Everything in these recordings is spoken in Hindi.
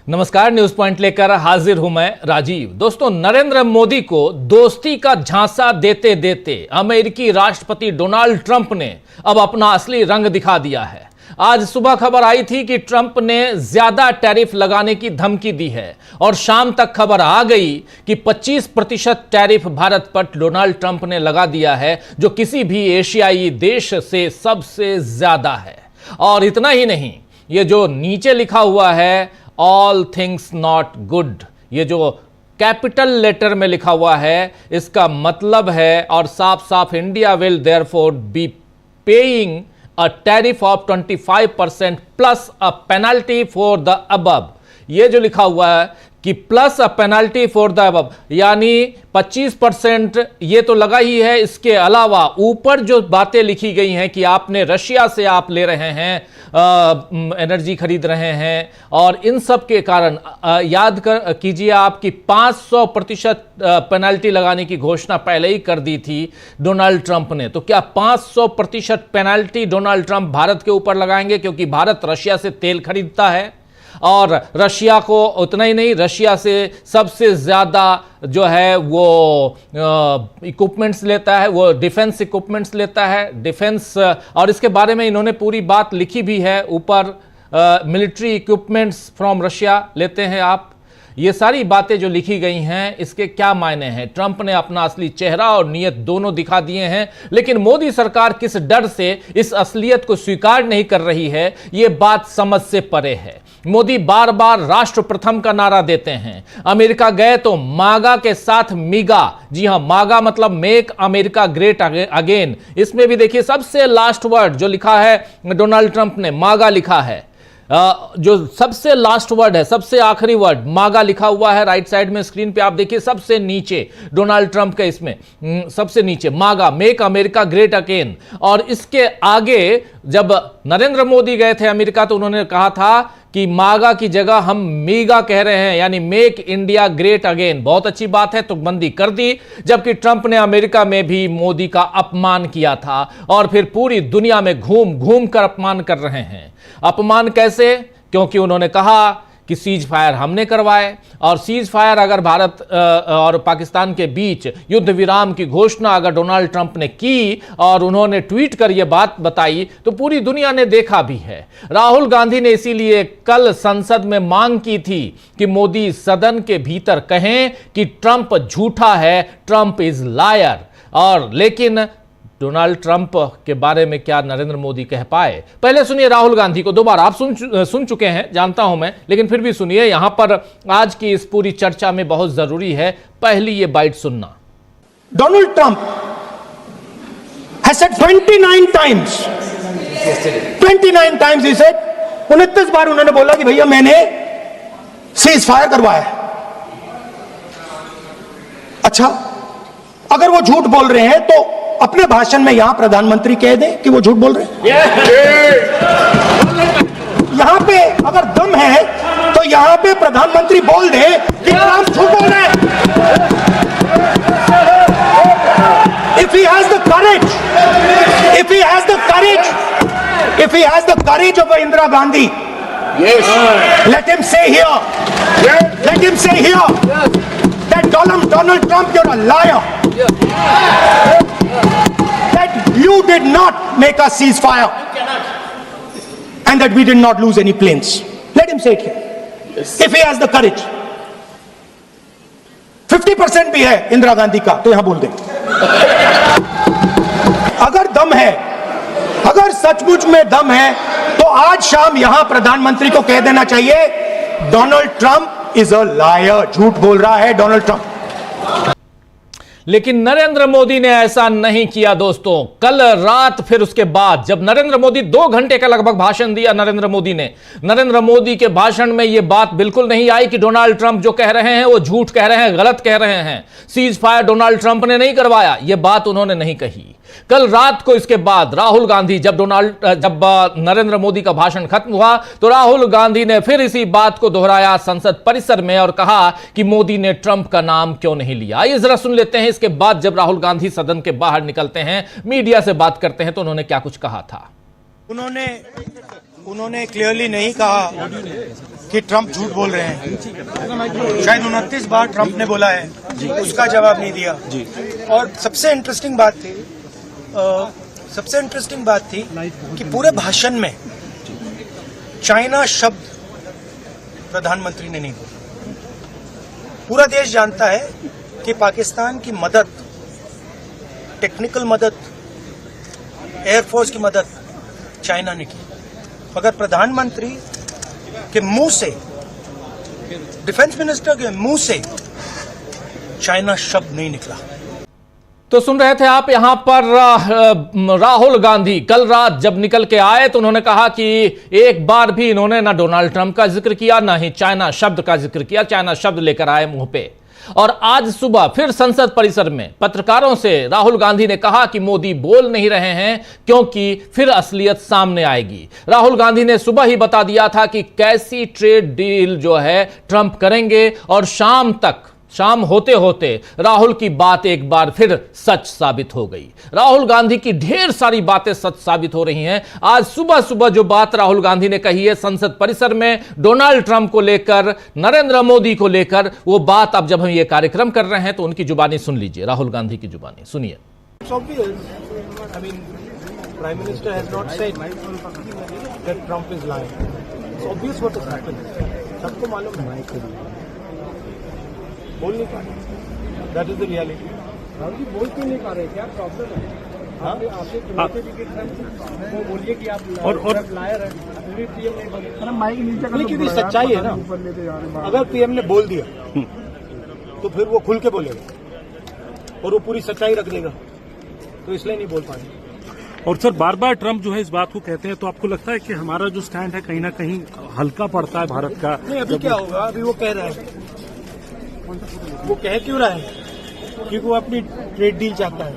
नमस्कार, न्यूज पॉइंट लेकर हाजिर हूं मैं राजीव। दोस्तों, नरेंद्र मोदी को दोस्ती का झांसा देते देते अमेरिकी राष्ट्रपति डोनाल्ड ट्रंप ने अब अपना असली रंग दिखा दिया है। आज सुबह खबर आई थी कि ट्रंप ने ज्यादा टैरिफ लगाने की धमकी दी है और शाम तक खबर आ गई कि 25% टैरिफ भारत पर डोनाल्ड ट्रंप ने लगा दिया है, जो किसी भी एशियाई देश से सबसे ज्यादा है। और इतना ही नहीं, ये जो नीचे लिखा हुआ है ऑल थिंग्स नॉट गुड, ये जो कैपिटल लेटर में लिखा हुआ है, इसका मतलब है और साफ साफ India will therefore be paying a tariff of 25% plus a penalty for the above। ये जो लिखा हुआ है कि plus a penalty for the above, यानी 25% ये तो लगा ही है, इसके अलावा ऊपर जो बातें लिखी गई हैं कि आपने रशिया से आप ले रहे हैं, एनर्जी खरीद रहे हैं, और इन सब के कारण याद कीजिए आपकी 500% पेनल्टी लगाने की घोषणा पहले ही कर दी थी डोनाल्ड ट्रंप ने। तो क्या 500% पेनल्टी डोनाल्ड ट्रंप भारत के ऊपर लगाएंगे, क्योंकि भारत रशिया से तेल खरीदता है और रशिया को उतना ही नहीं, रशिया से सबसे ज़्यादा जो है वो इक्विपमेंट्स लेता है, वो डिफेंस इक्विपमेंट्स लेता है, डिफेंस। और इसके बारे में इन्होंने पूरी बात लिखी भी है ऊपर, मिलिट्री इक्विपमेंट्स फ्रॉम रशिया लेते हैं आप। ये सारी बातें जो लिखी गई हैं, इसके क्या मायने हैं? ट्रंप ने अपना असली चेहरा और नीयत दोनों दिखा दिए हैं, लेकिन मोदी सरकार किस डर से इस असलियत को स्वीकार नहीं कर रही है, ये बात समझ से परे है। मोदी बार बार राष्ट्र प्रथम का नारा देते हैं, अमेरिका गए तो मागा के साथ मीगा। जी हां, मागा मतलब मेक अमेरिका ग्रेट अगेन। इसमें भी देखिए सबसे लास्ट वर्ड जो लिखा है डोनाल्ड ट्रंप ने, मागा लिखा है। जो सबसे लास्ट वर्ड है, सबसे आखिरी वर्ड मागा लिखा हुआ है राइट साइड में स्क्रीन पे आप देखिए, सबसे नीचे डोनाल्ड ट्रंप के इसमें सबसे नीचे मागा, मेक अमेरिका ग्रेट अगेन। और इसके आगे जब नरेंद्र मोदी गए थे अमेरिका तो उन्होंने कहा था कि मागा की जगह हम मीगा कह रहे हैं, यानी मेक इंडिया ग्रेट अगेन। बहुत अच्छी बात है, तुकबंदी कर दी। जबकि ट्रंप ने अमेरिका में भी मोदी का अपमान किया था और फिर पूरी दुनिया में घूम घूम कर अपमान कर रहे हैं। अपमान कैसे? क्योंकि उन्होंने कहा कि सीज फायर हमने करवाए, और सीज फायर अगर भारत और पाकिस्तान के बीच युद्ध विराम की घोषणा अगर डोनाल्ड ट्रंप ने की और उन्होंने ट्वीट कर यह बात बताई तो पूरी दुनिया ने देखा भी है। राहुल गांधी ने इसीलिए कल संसद में मांग की थी कि मोदी सदन के भीतर कहें कि ट्रंप झूठा है, ट्रंप इज लायर। और लेकिन डोनाल्ड ट्रंप के बारे में क्या नरेंद्र मोदी कह पाए? पहले सुनिए राहुल गांधी को, दो बार आप सुन चुके हैं जानता हूं मैं, लेकिन फिर भी सुनिए, यहां पर आज की इस पूरी चर्चा में बहुत जरूरी है पहली ये बाइट सुनना। Donald Trump has said 29 times 29 times he said, 29 बार उन्होंने बोला कि भैया मैंने सीज फायर करवाया। अच्छा, अगर वो झूठ बोल रहे हैं तो अपने भाषण में यहां प्रधानमंत्री कह दें कि वो झूठ बोल रहे हैं। यहां पे अगर दम है तो यहां पे प्रधानमंत्री बोल दे कि ट्रंप झूठ बोल रहे हैं। If he has the courage, if he has the courage, if he has the courage of Indira Gandhi, yes, let him say here, let him say here that Donald Trump, you're a liar. That you did not make a ceasefire and that we did not lose any planes. Let him say it here. Yes. If he has the courage. 50% भी है इंदिरा गांधी का तो यहां बोल दे। अगर दम है, अगर सचमुच में दम है तो आज शाम यहां प्रधानमंत्री को कह देना चाहिए Donald Trump is a liar, झूठ बोल रहा है डोनाल्ड ट्रंप। लेकिन नरेंद्र मोदी ने ऐसा नहीं किया दोस्तों। कल रात फिर उसके बाद जब नरेंद्र मोदी 2 घंटे का लगभग भाषण दिया नरेंद्र मोदी के भाषण में यह बात बिल्कुल नहीं आई कि डोनाल्ड ट्रंप जो कह रहे हैं वो झूठ कह रहे हैं, गलत कह रहे हैं, सीज फायर डोनाल्ड ट्रंप ने नहीं करवाया, यह बात उन्होंने नहीं कही। कल रात को इसके बाद राहुल गांधी जब नरेंद्र मोदी का भाषण खत्म हुआ तो राहुल गांधी ने फिर इसी बात को दोहराया संसद परिसर में और कहा कि मोदी ने ट्रंप का नाम क्यों नहीं लिया। आइए जरा सुन लेते हैं। इसके बाद जब राहुल गांधी सदन के बाहर निकलते हैं, मीडिया से बात करते हैं, तो उन्होंने क्या कुछ कहा था। उन्होंने उन्होंने क्लियरली नहीं कहा कि ट्रंप झूठ बोल रहे हैं। शायद 29 बार ट्रंप ने बोला है, उसका जवाब नहीं दिया। और सबसे इंटरेस्टिंग बात थी कि पूरे भाषण में चाइना शब्द प्रधानमंत्री ने नहीं बोला। पूरा देश जानता है कि पाकिस्तान की मदद, टेक्निकल मदद, एयरफोर्स की मदद चाइना ने की, मगर प्रधानमंत्री के मुंह से, डिफेंस मिनिस्टर के मुंह से चाइना शब्द नहीं निकला। तो सुन रहे थे आप यहां पर राहुल गांधी कल रात जब निकल के आए तो उन्होंने कहा कि एक बार भी इन्होंने ना डोनाल्ड ट्रंप का जिक्र किया, ना ही चाइना शब्द का जिक्र किया। चाइना शब्द लेकर आए मुंह पे। और आज सुबह फिर संसद परिसर में पत्रकारों से राहुल गांधी ने कहा कि मोदी बोल नहीं रहे हैं क्योंकि फिर असलियत सामने आएगी। राहुल गांधी ने सुबह ही बता दिया था कि कैसी ट्रेड डील जो है ट्रंप करेंगे, और शाम होते होते राहुल की बात एक बार फिर सच साबित हो गई। राहुल गांधी की ढेर सारी बातें सच साबित हो रही हैं। आज सुबह सुबह जो बात राहुल गांधी ने कही है संसद परिसर में डोनाल्ड ट्रंप को लेकर, नरेंद्र मोदी को लेकर, वो बात अब जब हम ये कार्यक्रम कर रहे हैं तो उनकी जुबानी सुन लीजिए, राहुल गांधी की जुबानी सुनिए। Prime Minister has not said that Trump is lying. It's obvious what has happened. सबको मालूम है, बोल नहीं पा रहे। That is the reality. Rahul ji बोल क्यों नहीं पा रहे? क्या प्रॉब्लम है? वो बोलिए कि आप लायर हैं, अभी पीएम नहीं बने। नहीं, क्योंकि सच्चाई है ना। अगर पीएम ने बोल दिया तो फिर वो खुल के बोलेगा और वो पूरी सच्चाई रख देगा, तो इसलिए नहीं बोल पाएंगे। और सर बार बार ट्रंप जो है इस बात को कहते हैं, तो आपको लगता है कि हमारा जो स्टैंड है कहीं ना कहीं हल्का पड़ता है भारत का? नहीं, अभी क्या होगा, अभी वो कह रहा है। वो कह क्यों रहा है? क्योंकि वो अपनी ट्रेड डील चाहता है,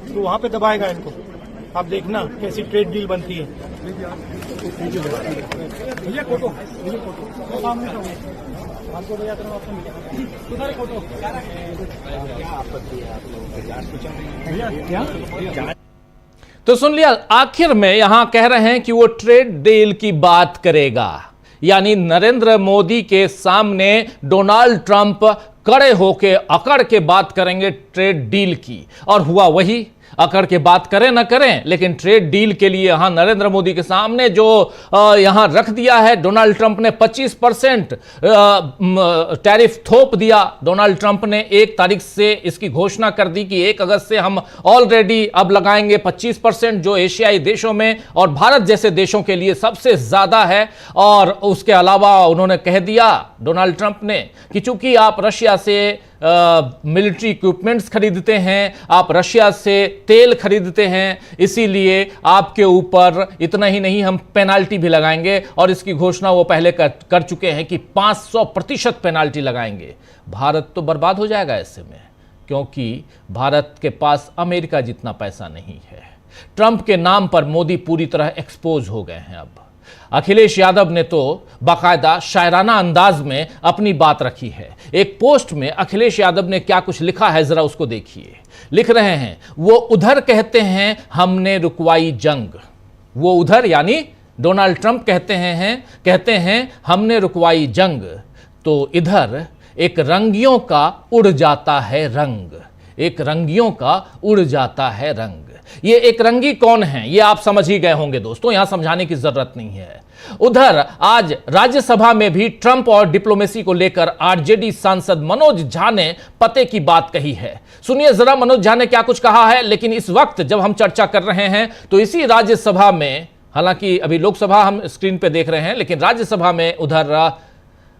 तो वहां पे दबाएगा इनको। आप देखना कैसी ट्रेड डील बनती है। तो सुन लिया, आखिर में यहां कह रहे हैं कि वो ट्रेड डील की बात करेगा, यानी नरेंद्र मोदी के सामने डोनाल्ड ट्रंप कड़े होके अकड़ के बात करेंगे ट्रेड डील की। और हुआ वही, अकड़ के बात करें ना करें, लेकिन ट्रेड डील के लिए यहां नरेंद्र मोदी के सामने जो यहां रख दिया है, डोनाल्ड ट्रंप ने 25% टैरिफ थोप दिया। डोनाल्ड ट्रंप ने 1 तारीख से इसकी घोषणा कर दी कि 1 अगस्त से हम ऑलरेडी अब लगाएंगे 25%, जो एशियाई देशों में और भारत जैसे देशों के लिए सबसे ज्यादा है। और उसके अलावा उन्होंने कह दिया डोनाल्ड ट्रंप ने कि चूंकि आप रशिया से मिलिट्री इक्विपमेंट्स खरीदते हैं, आप रशिया से तेल खरीदते हैं, इसीलिए आपके ऊपर इतना ही नहीं हम पेनाल्टी भी लगाएंगे। और इसकी घोषणा वो पहले कर चुके हैं कि 500% पेनाल्टी लगाएंगे। भारत तो बर्बाद हो जाएगा ऐसे में, क्योंकि भारत के पास अमेरिका जितना पैसा नहीं है। ट्रंप के नाम पर मोदी पूरी तरह एक्सपोज हो गए हैं। अब अखिलेश यादव ने तो बाकायदा शायराना अंदाज में अपनी बात रखी है। एक पोस्ट में अखिलेश यादव ने क्या कुछ लिखा है, जरा उसको देखिए। लिख रहे हैं, वो उधर कहते हैं हमने रुकवाई जंग। वो उधर यानी डोनाल्ड ट्रंप कहते हैं हमने रुकवाई जंग, तो इधर एक रंगियों का उड़ जाता है रंग। एक रंगियों का उड़ जाता है रंग। ये एक रंगी कौन है, ये आप समझ ही गए होंगे दोस्तों, यहां समझाने की जरूरत नहीं है। उधर आज राज्यसभा में भी ट्रंप और डिप्लोमेसी को लेकर आरजेडी सांसद मनोज झा ने पते की बात कही है। सुनिए जरा मनोज झा ने क्या कुछ कहा है। लेकिन इस वक्त जब हम चर्चा कर रहे हैं तो इसी राज्यसभा में, हालांकि अभी लोकसभा हम स्क्रीन पे देख रहे हैं, लेकिन राज्यसभा में उधर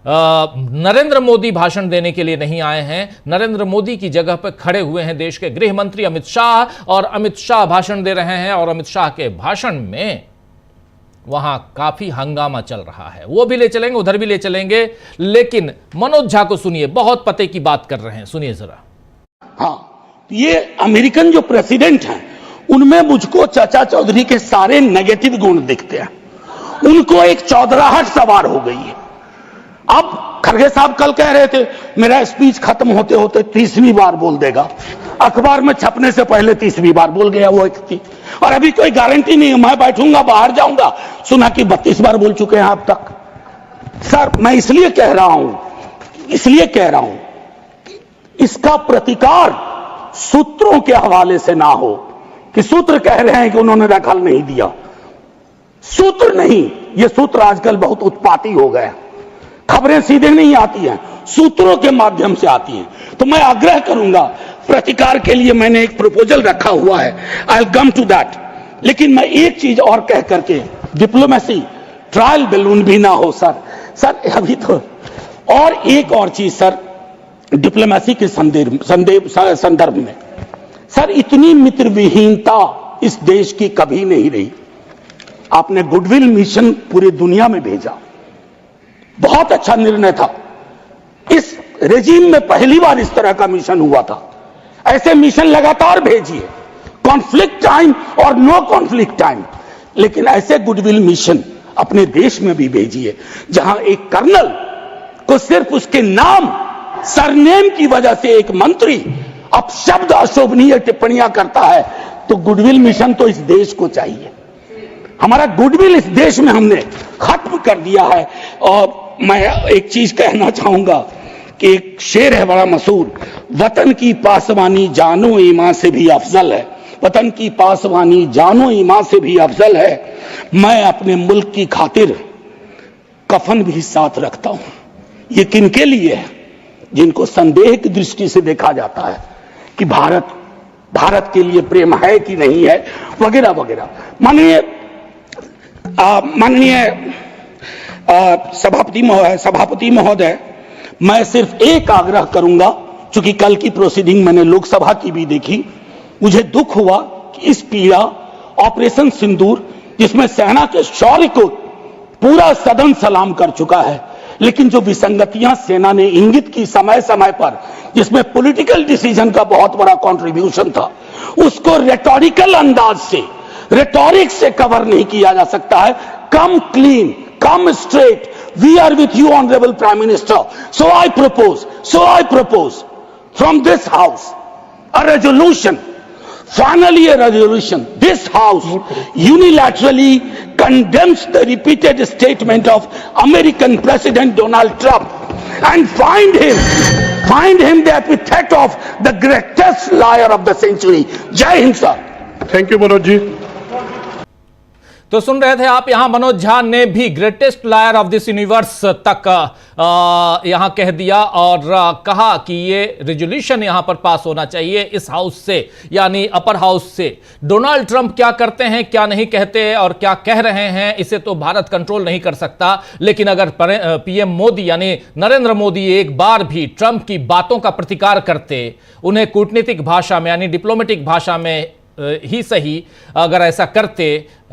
नरेंद्र मोदी भाषण देने के लिए नहीं आए हैं। नरेंद्र मोदी की जगह पर खड़े हुए हैं देश के गृह मंत्री अमित शाह, और अमित शाह भाषण दे रहे हैं। और अमित शाह के भाषण में वहां काफी हंगामा चल रहा है, वो भी ले चलेंगे, उधर भी ले चलेंगे। लेकिन मनोज झा को सुनिए, बहुत पते की बात कर रहे हैं, सुनिए जरा। हाँ, ये अमेरिकन जो प्रेसिडेंट हैं उनमें मुझको चाचा चौधरी के सारे नेगेटिव गुण दिखते हैं। उनको एक चौधराहट सवार हो गई है। अब खड़गे साहब कल कह रहे थे मेरा स्पीच खत्म होते होते 30वीं बार बोल देगा। अखबार में छपने से पहले 30वीं बार बोल गया वो व्यक्ति, और अभी कोई गारंटी नहीं है, मैं बैठूंगा बाहर जाऊंगा सुना कि 32 बार बोल चुके हैं आप तक। सर मैं इसलिए कह रहा हूं इसका प्रतिकार सूत्रों के हवाले से ना हो कि सूत्र कह रहे हैं कि उन्होंने दखल नहीं दिया। सूत्र नहीं, ये सूत्र आजकल बहुत उत्पाती हो गए, खबरें सीधे नहीं आती हैं, सूत्रों के माध्यम से आती हैं। तो मैं आग्रह करूंगा, प्रतिकार के लिए मैंने एक प्रपोजल रखा हुआ है, I will come to that. लेकिन मैं एक चीज और कह करके, डिप्लोमेसी ट्रायल बैलून भी ना हो सर अभी तो। और एक और चीज सर, डिप्लोमेसी के संदर्भ में सर, इतनी मित्र विहीनता इस देश की कभी नहीं रही। आपने गुडविल मिशन पूरी दुनिया में भेजा, बहुत अच्छा निर्णय था। इस रेजिम में पहली बार इस तरह का मिशन हुआ था। ऐसे मिशन लगातार भेजिए, कॉन्फ्लिक्ट टाइम और नो कॉन्फ्लिक्ट टाइम, लेकिन ऐसे गुडविल मिशन अपने देश में भी भेजिए जहां एक कर्नल को सिर्फ उसके नाम सरनेम की वजह से एक मंत्री अपशब्द अशोभनीय टिप्पणियां करता है। तो गुडविल मिशन तो इस देश को चाहिए। हमारा गुडविल इस देश में हमने खत्म कर दिया है। और मैं एक चीज कहना चाहूंगा कि एक शेर है बड़ा मशहूर, वतन की पासवानी जानो ईमान से भी अफजल है, वतन की पासवानी जानो ईमान से भी अफजल है। मैं अपने मुल्क की खातिर कफन भी साथ रखता हूं। ये किनके लिए है? जिनको संदेह की दृष्टि से देखा जाता है कि भारत के लिए प्रेम है कि नहीं है, वगैरह वगैरह। माननीय सभापति महोदय, मैं सिर्फ एक आग्रह करूंगा, चूंकि कल की प्रोसीडिंग मैंने लोकसभा की भी देखी, मुझे दुख हुआ कि इस पीड़ा ऑपरेशन सिंदूर, जिसमें सेना के शौर्य को पूरा सदन सलाम कर चुका है, लेकिन जो विसंगतियां सेना ने इंगित की समय समय पर, जिसमें पॉलिटिकल डिसीजन का बहुत बड़ा कंट्रीब्यूशन था, उसको रेटोरिकल अंदाज से, रेटोरिक से कवर नहीं किया जा सकता है। Come clean, come straight, we are with you honourable prime minister, so I propose from this house a resolution, finally a resolution. This house unilaterally condemns the repeated statement of American President Donald Trump and find him the epithet of the greatest liar of the century. Jai Hind sir. Thank you Manoj ji. तो सुन रहे थे आप, यहां मनोज झा ने भी greatest liar of this universe तक यहां कह दिया और कहा कि ये रेजोल्यूशन यहां पर पास होना चाहिए इस हाउस से, यानी अपर हाउस से। डोनाल्ड ट्रंप क्या करते हैं, क्या नहीं कहते और क्या कह रहे हैं, इसे तो भारत कंट्रोल नहीं कर सकता। लेकिन अगर पीएम मोदी यानी नरेंद्र मोदी एक बार भी ट्रंप की बातों का प्रतिकार करते, उन्हें कूटनीतिक भाषा में यानी डिप्लोमेटिक भाषा में ही सही अगर ऐसा करते,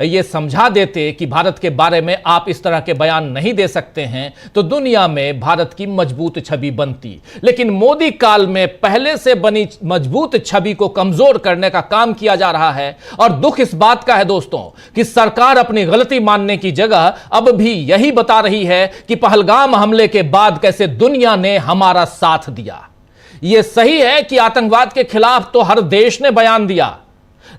ये समझा देते कि भारत के बारे में आप इस तरह के बयान नहीं दे सकते हैं, तो दुनिया में भारत की मजबूत छवि बनती। लेकिन मोदी काल में पहले से बनी मजबूत छवि को कमजोर करने का काम किया जा रहा है। और दुख इस बात का है दोस्तों कि सरकार अपनी गलती मानने की जगह अब भी यही बता रही है कि पहलगाम हमले के बाद कैसे दुनिया ने हमारा साथ दिया। यह सही है कि आतंकवाद के खिलाफ तो हर देश ने बयान दिया,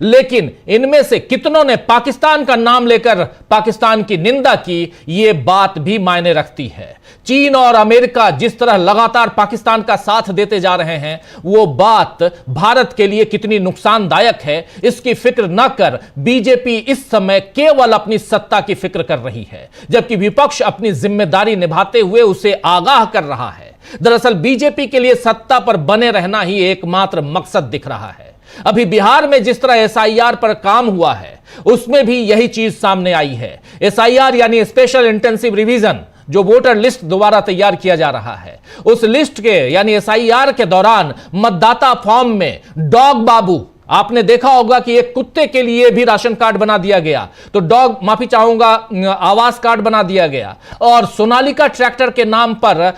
लेकिन इनमें से कितनों ने पाकिस्तान का नाम लेकर पाकिस्तान की निंदा की, यह बात भी मायने रखती है। चीन और अमेरिका जिस तरह लगातार पाकिस्तान का साथ देते जा रहे हैं, वो बात भारत के लिए कितनी नुकसानदायक है, इसकी फिक्र न कर बीजेपी इस समय केवल अपनी सत्ता की फिक्र कर रही है, जबकि विपक्ष अपनी जिम्मेदारी निभाते हुए उसे आगाह कर रहा है। दरअसल बीजेपी के लिए सत्ता पर बने रहना ही एकमात्र मकसद दिख रहा है। अभी बिहार में जिस तरह एसआईआर पर काम हुआ है, उसमें भी यही चीज सामने आई है। एसआईआर यानी स्पेशल इंटेंसिव रिवीजन, जो वोटर लिस्ट दोबारा तैयार किया जा रहा है, उस लिस्ट के यानी एसआईआर के दौरान मतदाता फॉर्म में डॉग बाबू, आपने देखा होगा कि एक कुत्ते के लिए भी राशन कार्ड बना दिया गया, तो डॉग, माफी चाहूंगा, आवास कार्ड बना दिया गया। और सोनालिका ट्रैक्टर के नाम पर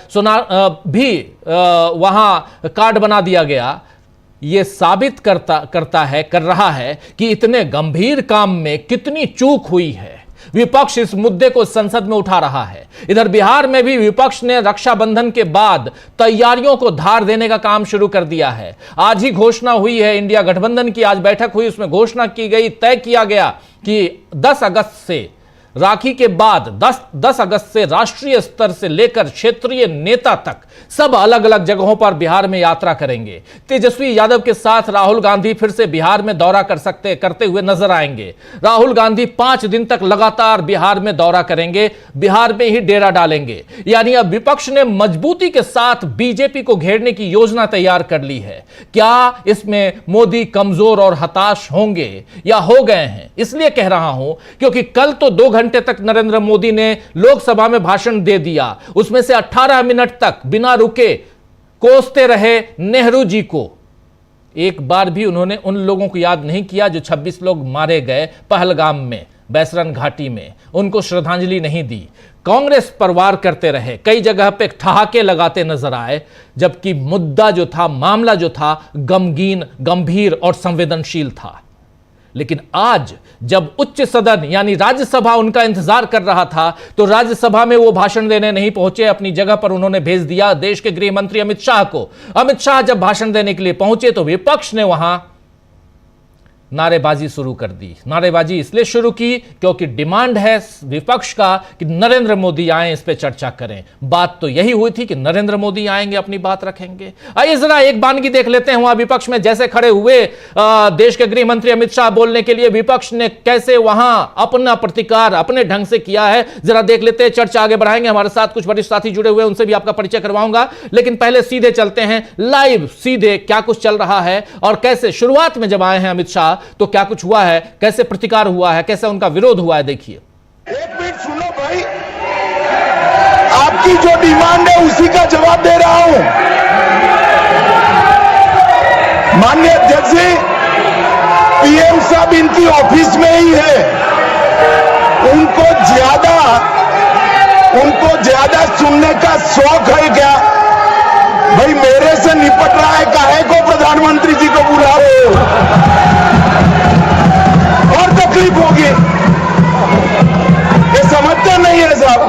भी वहां कार्ड बना दिया गया। यह साबित कर रहा है कि इतने गंभीर काम में कितनी चूक हुई है। विपक्ष इस मुद्दे को संसद में उठा रहा है। इधर बिहार में भी विपक्ष ने रक्षाबंधन के बाद तैयारियों को धार देने का काम शुरू कर दिया है। आज ही घोषणा हुई है, इंडिया गठबंधन की आज बैठक हुई, उसमें घोषणा की गई, तय किया गया कि 10 अगस्त से राखी के बाद 10 अगस्त से राष्ट्रीय स्तर से लेकर क्षेत्रीय नेता तक सब अलग अलग जगहों पर बिहार में यात्रा करेंगे। तेजस्वी यादव के साथ राहुल गांधी फिर से बिहार में दौरा करते हुए नजर आएंगे। राहुल गांधी 5 दिन तक लगातार बिहार में दौरा करेंगे, बिहार में ही डेरा डालेंगे। यानी अब विपक्ष ने मजबूती के साथ बीजेपी को घेरने की योजना तैयार कर ली है। क्या इसमें मोदी कमजोर और हताश होंगे या हो गए हैं? इसलिए कह रहा हूं क्योंकि कल तो 2 घंटे तक नरेंद्र मोदी ने लोकसभा में भाषण दे दिया, उसमें से 18 मिनट तक बिना रुके कोसते रहे नेहरू जी को। एक बार भी उन्होंने उन लोगों को याद नहीं किया जो 26 लोग मारे गए पहलगाम में, बैसरन घाटी में, उनको श्रद्धांजलि नहीं दी। कांग्रेस पर वार करते रहे, कई जगह पे ठहाके लगाते नजर आए, जबकि मुद्दा जो था, मामला जो था, गमगीन, गंभीर और संवेदनशील था। लेकिन आज जब उच्च सदन यानी राज्यसभा उनका इंतजार कर रहा था, तो राज्यसभा में वो भाषण देने नहीं पहुंचे, अपनी जगह पर उन्होंने भेज दिया देश के गृह मंत्री अमित शाह को। अमित शाह जब भाषण देने के लिए पहुंचे तो विपक्ष ने वहां नारेबाजी शुरू कर दी। नारेबाजी इसलिए शुरू की क्योंकि डिमांड है विपक्ष का कि नरेंद्र मोदी आए, इस पे चर्चा करें। बात तो यही हुई थी कि नरेंद्र मोदी आएंगे, अपनी बात रखेंगे। आइए जरा एक बानगी देख लेते हैं, वहां विपक्ष में जैसे खड़े हुए देश के गृह मंत्री अमित शाह बोलने के लिए, विपक्ष ने कैसे वहां अपना प्रतिकार अपने ढंग से किया है, जरा देख लेते हैं। चर्चा आगे बढ़ाएंगे, हमारे साथ कुछ वरिष्ठ साथी जुड़े हुए, उनसे भी आपका परिचय करवाऊंगा। लेकिन पहले सीधे चलते हैं लाइव, सीधे क्या कुछ चल रहा है और कैसे शुरुआत में जब आए हैं अमित शाह तो क्या कुछ हुआ है, कैसे प्रतिकार हुआ है, कैसे उनका विरोध हुआ है, देखिए। एक मिनट सुनो भाई, आपकी जो डिमांड है उसी का जवाब दे रहा हूं। माननीय अध्यक्ष जी, पीएम साहब इनकी ऑफिस में ही है, उनको ज्यादा सुनने का शौक है क्या? भाई मेरे से निपट रहा है, काहे को प्रधानमंत्री जी को बुलाओ, और तकलीफ होगी। ये समझते नहीं है साहब।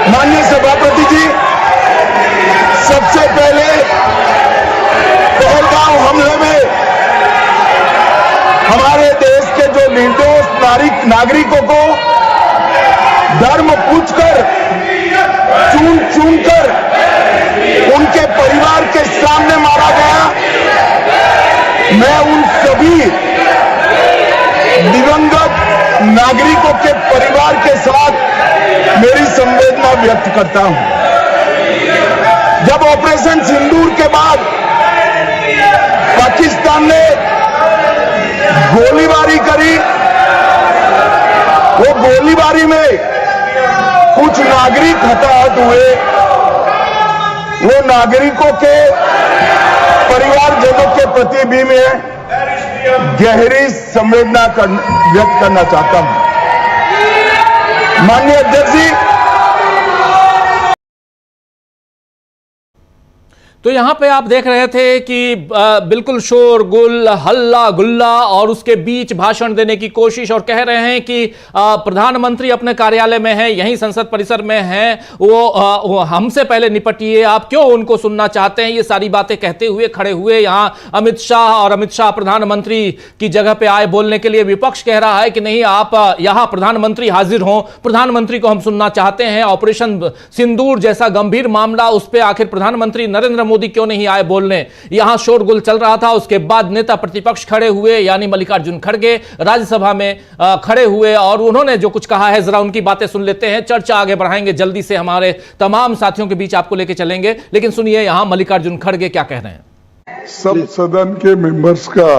माननीय सभापति जी, सबसे पहले पहलगाम हमले में हमारे देश के जो निर्दोष नागरिकों को धर्म पूछकर, चुन कर उनके परिवार के सामने मारा गया। मैं उन सभी दिवंगत नागरिकों के परिवार के साथ मेरी संवेदना व्यक्त करता हूं। जब ऑपरेशन सिंदूर के बाद पाकिस्तान ने गोलीबारी करी, वो गोलीबारी में कुछ नागरिक हताहत हुए, वो नागरिकों के परिवारजनों के प्रति भी मैं गहरी संवेदना व्यक्त करना चाहता हूं। माननीय अध्यक्ष जी, तो यहां पे आप देख रहे थे कि बिल्कुल शोरगुल, हल्ला गुल्ला और उसके बीच भाषण देने की कोशिश, और कह रहे हैं कि प्रधानमंत्री अपने कार्यालय में है, यहीं संसद परिसर में है, वो हमसे पहले निपटिए, आप क्यों उनको सुनना चाहते हैं। ये सारी बातें कहते हुए खड़े हुए यहां अमित शाह, और अमित शाह प्रधानमंत्री की जगह पे आए बोलने के लिए। विपक्ष कह रहा है कि नहीं, आप यहां प्रधानमंत्री हाजिर हों, प्रधानमंत्री को हम सुनना चाहते हैं। ऑपरेशन सिंदूर जैसा गंभीर मामला, उस पर आखिर प्रधानमंत्री नरेंद्र मोदी क्यों नहीं आए बोलने। यहां शोरगुल चल रहा था। उसके बाद नेता प्रतिपक्ष खड़े हुए, यानी मल्लिकार्जुन खड़गे राज्यसभा में खड़े हुए, और उन्होंने जो कुछ कहा है जरा उनकी बातें सुन लेते हैं। चर्चा आगे बढ़ाएंगे, जल्दी से हमारे तमाम साथियों के बीच आपको लेके चलेंगे, लेकिन सुनिए यहां मल्लिकार्जुन खड़गे क्या कह रहे हैं। सब सदन के मेंबर्स का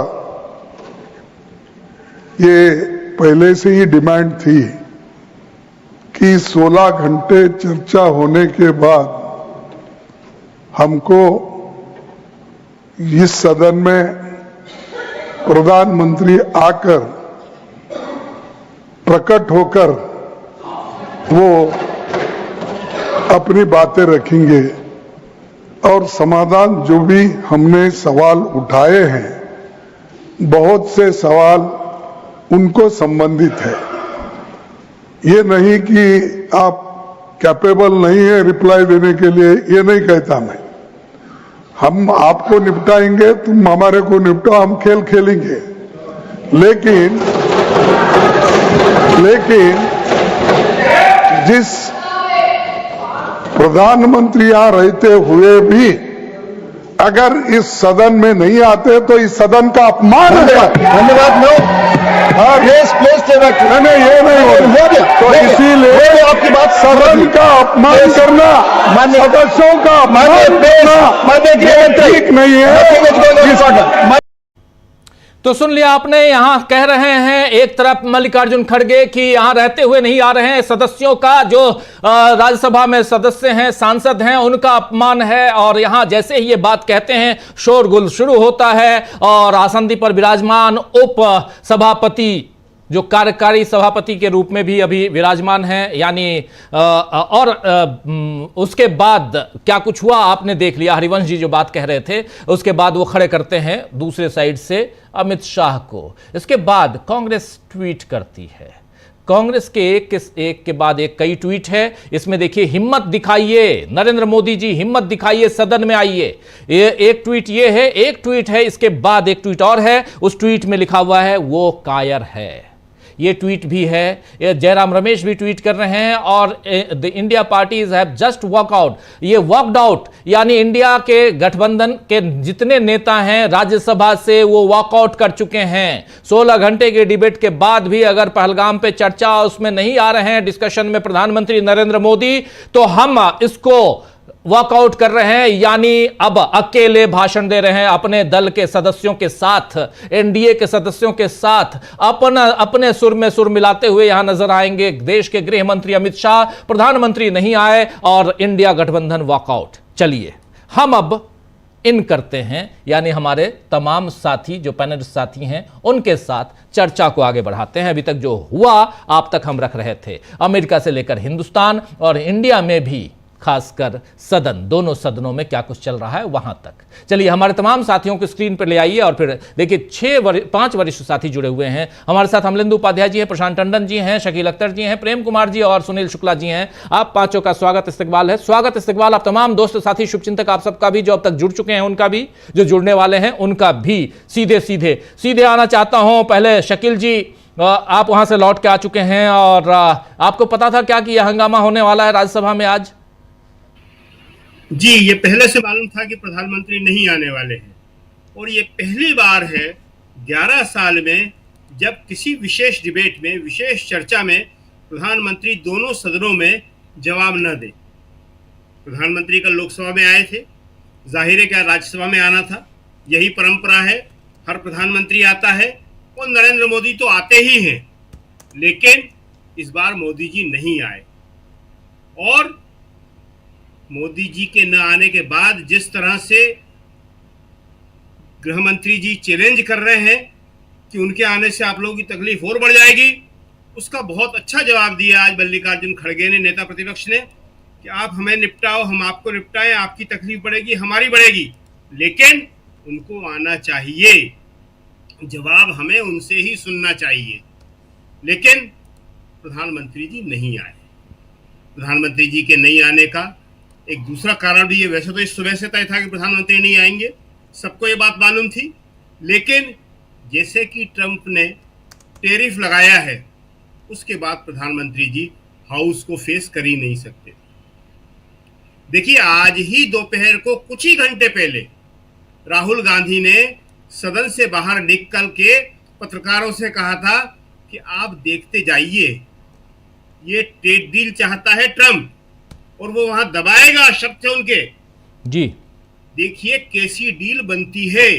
ये पहले से ही डिमांड थी कि 16 घंटे चर्चा होने के बाद हमको इस सदन में प्रधानमंत्री आकर प्रकट होकर वो अपनी बातें रखेंगे। और समाधान जो भी हमने सवाल उठाए हैं, बहुत से सवाल उनको संबंधित है। ये नहीं कि आप कैपेबल नहीं है रिप्लाई देने के लिए, ये नहीं कहता मैं। हम आपको निपटाएंगे, तुम हमारे को निपटाओ, हम खेल खेलेंगे। लेकिन जिस प्रधानमंत्री यहां रहते हुए भी अगर इस सदन में नहीं आते तो इस सदन का अपमान है। धन्यवाद। नहीं, ये नहीं हो तो इसीलिए आपकी बात सदन का अपमान करना, सदस्यों का अपमान करना ठीक नहीं है। तो सुन लिया आपने, यहां कह रहे हैं एक तरफ मल्लिकार्जुन खड़गे कि यहां रहते हुए नहीं आ रहे हैं, सदस्यों का जो राज्यसभा में सदस्य हैं, सांसद हैं, उनका अपमान है। और यहां जैसे ही ये बात कहते हैं शोरगुल शुरू होता है और आसंदी पर विराजमान उप सभापति, जो कार्यकारी सभापति के रूप में भी अभी विराजमान हैं, यानी और उसके बाद क्या कुछ हुआ आपने देख लिया। हरिवंश जी जो बात कह रहे थे, उसके बाद वो खड़े करते हैं दूसरे साइड से अमित शाह को। इसके बाद कांग्रेस ट्वीट करती है। कांग्रेस के एक के बाद एक कई ट्वीट है। इसमें देखिए, हिम्मत दिखाइए नरेंद्र मोदी जी, हिम्मत दिखाइए, सदन में आइए। ये एक ट्वीट ये है, एक ट्वीट है, इसके बाद एक ट्वीट और है। उस ट्वीट में लिखा हुआ है वो कायर है। ये ट्वीट भी है, ये जयराम रमेश भी ट्वीट कर रहे हैं। और the India parties have just walk out, ये वॉकड आउट, यानी इंडिया के गठबंधन के जितने नेता हैं राज्यसभा से वो वॉकआउट कर चुके हैं। 16 घंटे के डिबेट के बाद भी अगर पहलगाम पे चर्चा उसमें नहीं आ रहे हैं डिस्कशन में प्रधानमंत्री नरेंद्र मोदी, तो हम इसको वॉकआउट कर रहे हैं, यानी अब अकेले भाषण दे रहे हैं अपने दल के सदस्यों के साथ, एनडीए के सदस्यों के साथ अपने सुर में सुर मिलाते हुए यहां नजर आएंगे देश के गृह मंत्री अमित शाह। प्रधानमंत्री नहीं आए और इंडिया गठबंधन वॉकआउट। चलिए हम अब इन करते हैं, यानी हमारे तमाम साथी जो पैनल साथी हैं उनके साथ चर्चा को आगे बढ़ाते हैं। अभी तक जो हुआ आप तक हम रख रहे थे, अमेरिका से लेकर हिंदुस्तान और इंडिया में भी खासकर सदन, दोनों सदनों में क्या कुछ चल रहा है वहां तक। चलिए हमारे तमाम साथियों को स्क्रीन पर ले आइए और फिर देखिए 5 वरिष्ठ साथी जुड़े हुए हैं हमारे साथ। अमलेंदु उपाध्याय जी हैं, प्रशांत टंडन जी हैं, शकील अख्तर जी हैं, प्रेम कुमार जी और सुनील शुक्ला जी हैं। आप पांचों का स्वागत इस्तकबाल है। स्वागत इस्तकबाल आप तमाम दोस्त साथी शुभचिंतक आप सबका भी, जो अब तक जुड़ चुके हैं उनका भी, जो जुड़ने वाले हैं उनका भी। सीधे आना चाहता हूं। पहले शकील जी, आप वहां से लौट के आ चुके हैं और आपको पता था क्या कि यह हंगामा होने वाला है राज्यसभा में आज? जी, ये पहले से मालूम था कि प्रधानमंत्री नहीं आने वाले हैं और ये पहली बार है 11 साल में जब किसी विशेष डिबेट में, विशेष चर्चा में प्रधानमंत्री दोनों सदनों में जवाब न दे। प्रधानमंत्री कल लोकसभा में आए थे, जाहिर है क्या राज्यसभा में आना था, यही परंपरा है, हर प्रधानमंत्री आता है और नरेंद्र मोदी तो आते ही हैं। लेकिन इस बार मोदी जी नहीं आए और मोदी जी के न आने के बाद जिस तरह से गृह मंत्री जी चैलेंज कर रहे हैं कि उनके आने से आप लोगों की तकलीफ और बढ़ जाएगी, उसका बहुत अच्छा जवाब दिया आज मल्लिकार्जुन खड़गे ने, नेता प्रतिपक्ष ने, कि आप हमें निपटाओ, हम आपको निपटाएं, आपकी तकलीफ बढ़ेगी, हमारी बढ़ेगी, लेकिन उनको आना चाहिए, जवाब हमें उनसे ही सुनना चाहिए। लेकिन प्रधानमंत्री जी नहीं आए। प्रधानमंत्री जी के नहीं आने का एक दूसरा कारण भी है, वैसे तो इस सुबह से तय था कि प्रधानमंत्री नहीं आएंगे, सबको ये बात मालूम थी, लेकिन जैसे कि ट्रंप ने टैरिफ लगाया है उसके बाद प्रधानमंत्री जी हाउस को फेस कर ही नहीं सकते। देखिए, आज ही दोपहर को कुछ ही घंटे पहले राहुल गांधी ने सदन से बाहर निकल के पत्रकारों से कहा था कि आप देखते जाइए, ये ट्रेड डील चाहता है ट्रंप और वो वहां दबाएगा, शब्द थे उनके जी। देखिए कैसी डील बनती है।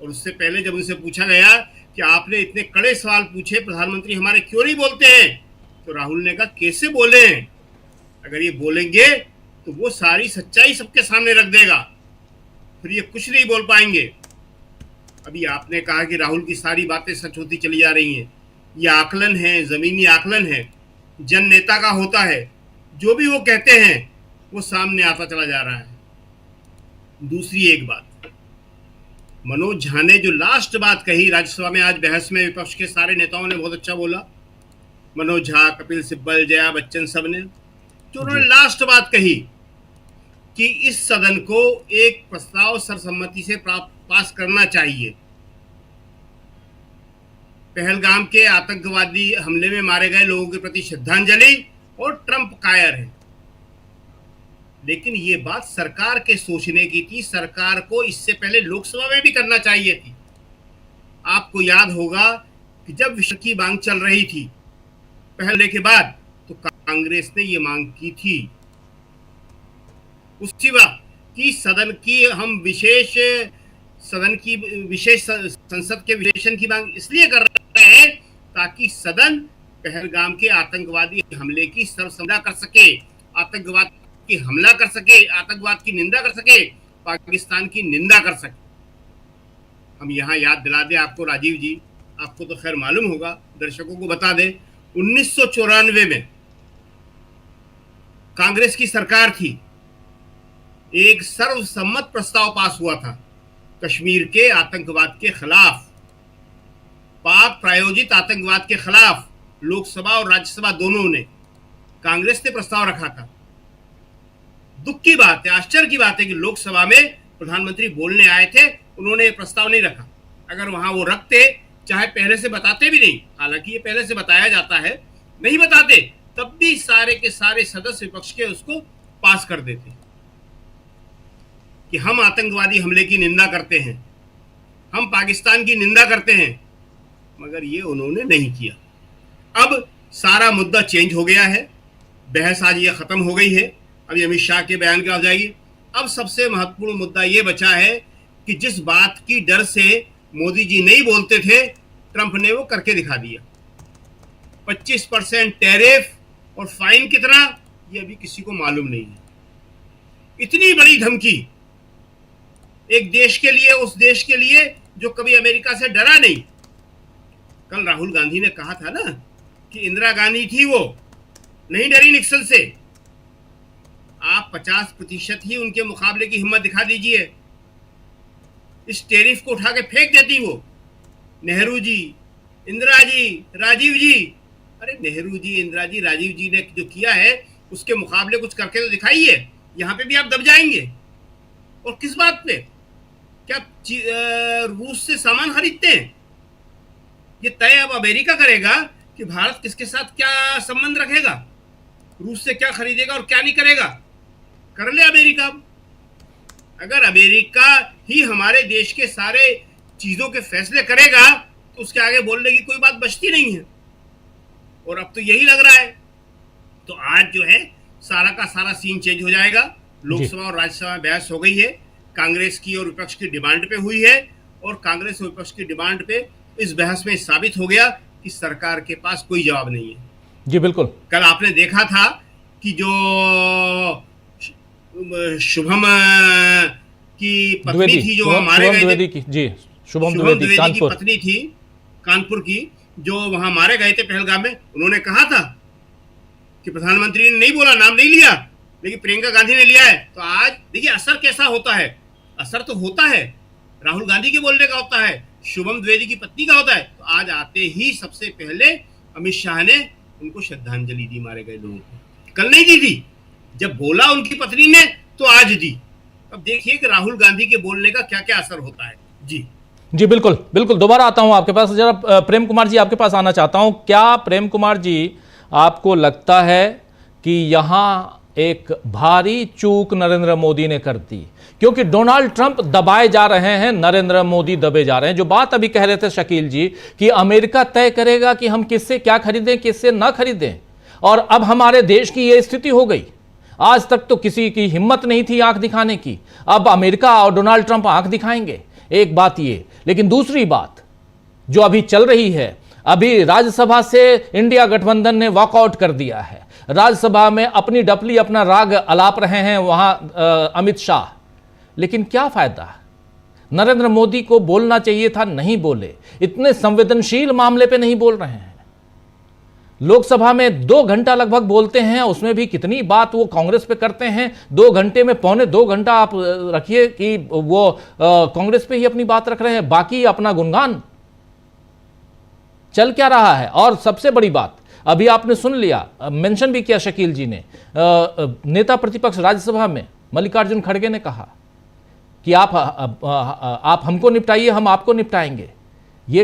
और उससे पहले जब उनसे पूछा गया कि आपने इतने कड़े सवाल पूछे, प्रधानमंत्री हमारे क्यों नहीं बोलते हैं, तो राहुल ने कहा कैसे बोले, अगर ये बोलेंगे तो वो सारी सच्चाई सबके सामने रख देगा, फिर ये कुछ नहीं बोल पाएंगे। अभी आपने कहा कि राहुल की सारी बातें सच होती चली जा रही हैं, ये आकलन है, जमीनी आकलन है, जन नेता का होता है, जो भी वो कहते हैं वो सामने आता चला जा रहा है। दूसरी एक बात, मनोज झा ने जो लास्ट बात कही राज्यसभा में, आज बहस में विपक्ष के सारे नेताओं ने बहुत अच्छा बोला, मनोज झा, कपिल सिब्बल, जया बच्चन, सब ने, जो उन्होंने लास्ट बात कही कि इस सदन को एक प्रस्ताव सर्वसम्मति से पास करना चाहिए। पहलगाम के आतंकवादी हमले में मारे गए लोगों के प्रति श्रद्धांजलि और ट्रंप कायर है। लेकिन ये बात सरकार के सोचने की थी, सरकार को इससे पहले लोकसभा में भी करना चाहिए थी। आपको याद होगा कि जब विश्व की मांग चल रही थी पहले के बाद, तो कांग्रेस ने ये मांग की थी उसी वक्त कि सदन की हम विशेष संसद के विशेषण की मांग इसलिए कर रहे हैं ताकि सदन पहलगाम के आतंकवादी हमले की सर्वसम्मति कर सके, आतंकवाद की हमला कर सके, आतंकवाद की निंदा कर सके, पाकिस्तान की निंदा कर सके। हम यहाँ याद दिला दें आपको, राजीव जी, आपको तो खैर मालूम होगा, दर्शकों को बता दें, 1994 में कांग्रेस की सरकार थी, एक सर्वसम्मत प्रस्ताव पास हुआ था कश्मीर के आतंकवाद के खिलाफ, पाक प्रायोजित आतंकवाद के खिलाफ। लोकसभा और राज्यसभा दोनों ने, कांग्रेस ने प्रस्ताव रखा था। दुख की बात है, आश्चर्य की बात है कि लोकसभा में प्रधानमंत्री बोलने आए थे, उन्होंने प्रस्ताव नहीं रखा। अगर वहां वो रखते, चाहे पहले से बताते भी नहीं, हालांकि ये पहले से बताया जाता है, नहीं बताते तब भी सारे के सारे सदस्य विपक्ष के उसको पास कर देते कि हम आतंकवादी हमले की निंदा करते हैं, हम पाकिस्तान की निंदा करते हैं, मगर ये उन्होंने नहीं किया। अब सारा मुद्दा चेंज हो गया है, बहस आज ये खत्म हो गई है, अभी अमित शाह के बयान के बाद जाएगी। अब सबसे महत्वपूर्ण मुद्दा ये बचा है कि जिस बात की डर से मोदी जी नहीं बोलते थे, ट्रंप ने वो करके दिखा दिया। 25% टैरिफ और फाइन कितना, ये अभी किसी को मालूम नहीं है। इतनी बड़ी धमकी एक देश के लिए, उस देश के लिए जो कभी अमेरिका से डरा नहीं। कल राहुल गांधी ने कहा था ना कि इंदिरा गांधी थी, वो नहीं डरी निक्सन से। आप 50% ही उनके मुकाबले की हिम्मत दिखा दीजिए, इस टैरिफ को उठा के फेंक देती वो। नेहरू जी, इंदिरा जी, राजीव जी, अरे नेहरू जी, इंदिरा जी, राजीव जी ने जो किया है उसके मुकाबले कुछ करके तो दिखाइए। यहां पे भी आप दब जाएंगे। और किस बात पे? क्या रूस से सामान खरीदते हैं? ये तय अब अमेरिका करेगा कि भारत किसके साथ क्या संबंध रखेगा, रूस से क्या खरीदेगा और क्या नहीं करेगा। कर ले अमेरिका। अगर अमेरिका ही हमारे देश के सारे चीजों के फैसले करेगा तो उसके आगे बोलने की कोई बात बचती नहीं है। और अब तो यही लग रहा है। तो आज जो है सारा का सारा सीन चेंज हो जाएगा। लोकसभा और राज्यसभा में बहस हो गई है, कांग्रेस की और विपक्ष की डिमांड पे हुई है, और कांग्रेस और विपक्ष की डिमांड पे इस बहस में साबित हो गया कि सरकार के पास कोई जवाब नहीं है। जी बिल्कुल। कल आपने देखा था कि जो शुभम की पत्नी थी, जो वहां मारे गए थे, जी शुभम द्विवेदी की पत्नी थी, कानपुर की, जो वहां मारे गए थे पहलगाम में, उन्होंने कहा था कि प्रधानमंत्री ने नहीं बोला, नाम नहीं लिया, लेकिन प्रियंका गांधी ने लिया है। तो आज देखिए असर कैसा होता है। असर तो होता है, राहुल गांधी के बोलने का होता है, शुभम द्विवेदी की पत्नी का होता है। तो आज आते ही सबसे पहले अमित शाह ने उनको श्रद्धांजलि दी मारे गए लोगों को। कल नहीं दी थी, जब बोला उनकी पत्नी ने तो आज दी। अब देखिए कि राहुल गांधी के बोलने का क्या क्या असर होता है। जी जी बिल्कुल बिल्कुल। दोबारा आता हूं आपके पास, जरा प्रेम कुमार जी आपके पास आना चाहता हूं। क्या प्रेम कुमार जी आपको लगता है कि यहां एक भारी चूक नरेंद्र मोदी ने कर दी? क्योंकि डोनाल्ड ट्रंप दबाए जा रहे हैं, नरेंद्र मोदी दबे जा रहे हैं। जो बात अभी कह रहे थे शकील जी कि अमेरिका तय करेगा कि हम किससे क्या खरीदें, किससे ना खरीदें, और अब हमारे देश की यह स्थिति हो गई। आज तक तो किसी की हिम्मत नहीं थी आंख दिखाने की, अब अमेरिका और डोनाल्ड ट्रंप आंख दिखाएंगे। एक बात ये, लेकिन दूसरी बात जो अभी चल रही है, अभी राज्यसभा से इंडिया गठबंधन ने वॉकआउट कर दिया है। राज्यसभा में अपनी डपली, अपना राग अलाप रहे हैं वहां अमित शाह, लेकिन क्या फायदा? नरेंद्र मोदी को बोलना चाहिए था, नहीं बोले। इतने संवेदनशील मामले पे नहीं बोल रहे हैं। लोकसभा में 2 घंटा लगभग बोलते हैं, उसमें भी कितनी बात वो कांग्रेस पे करते हैं। 2 घंटे में 2.25 घंटा आप रखिए कि वो कांग्रेस पे ही अपनी बात रख रहे हैं, बाकी अपना गुणगान। चल क्या रहा है? और सबसे बड़ी बात अभी आपने सुन लिया, मेंशन भी किया शकील जी ने, नेता प्रतिपक्ष राज्यसभा में मल्लिकार्जुन खड़गे ने कहा कि आप हमको निपटाइए, हम आपको निपटाएंगे। ये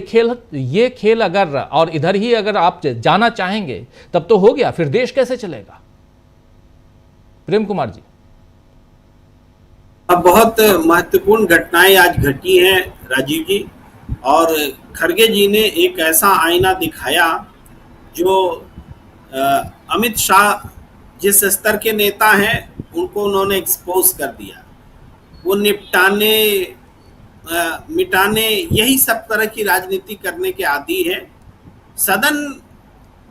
खेल अगर और इधर ही अगर आप जाना चाहेंगे तब तो हो गया, फिर देश कैसे चलेगा? प्रेम कुमार जी। अब बहुत महत्वपूर्ण घटनाएं आज घटी हैं राजीव जी, और खड़गे जी ने एक ऐसा आईना दिखाया जो अमित शाह जिस स्तर के नेता हैं उनको उन्होंने एक्सपोज कर दिया। वो निपटाने मिटाने यही सब तरह की राजनीति करने के आदी है। सदन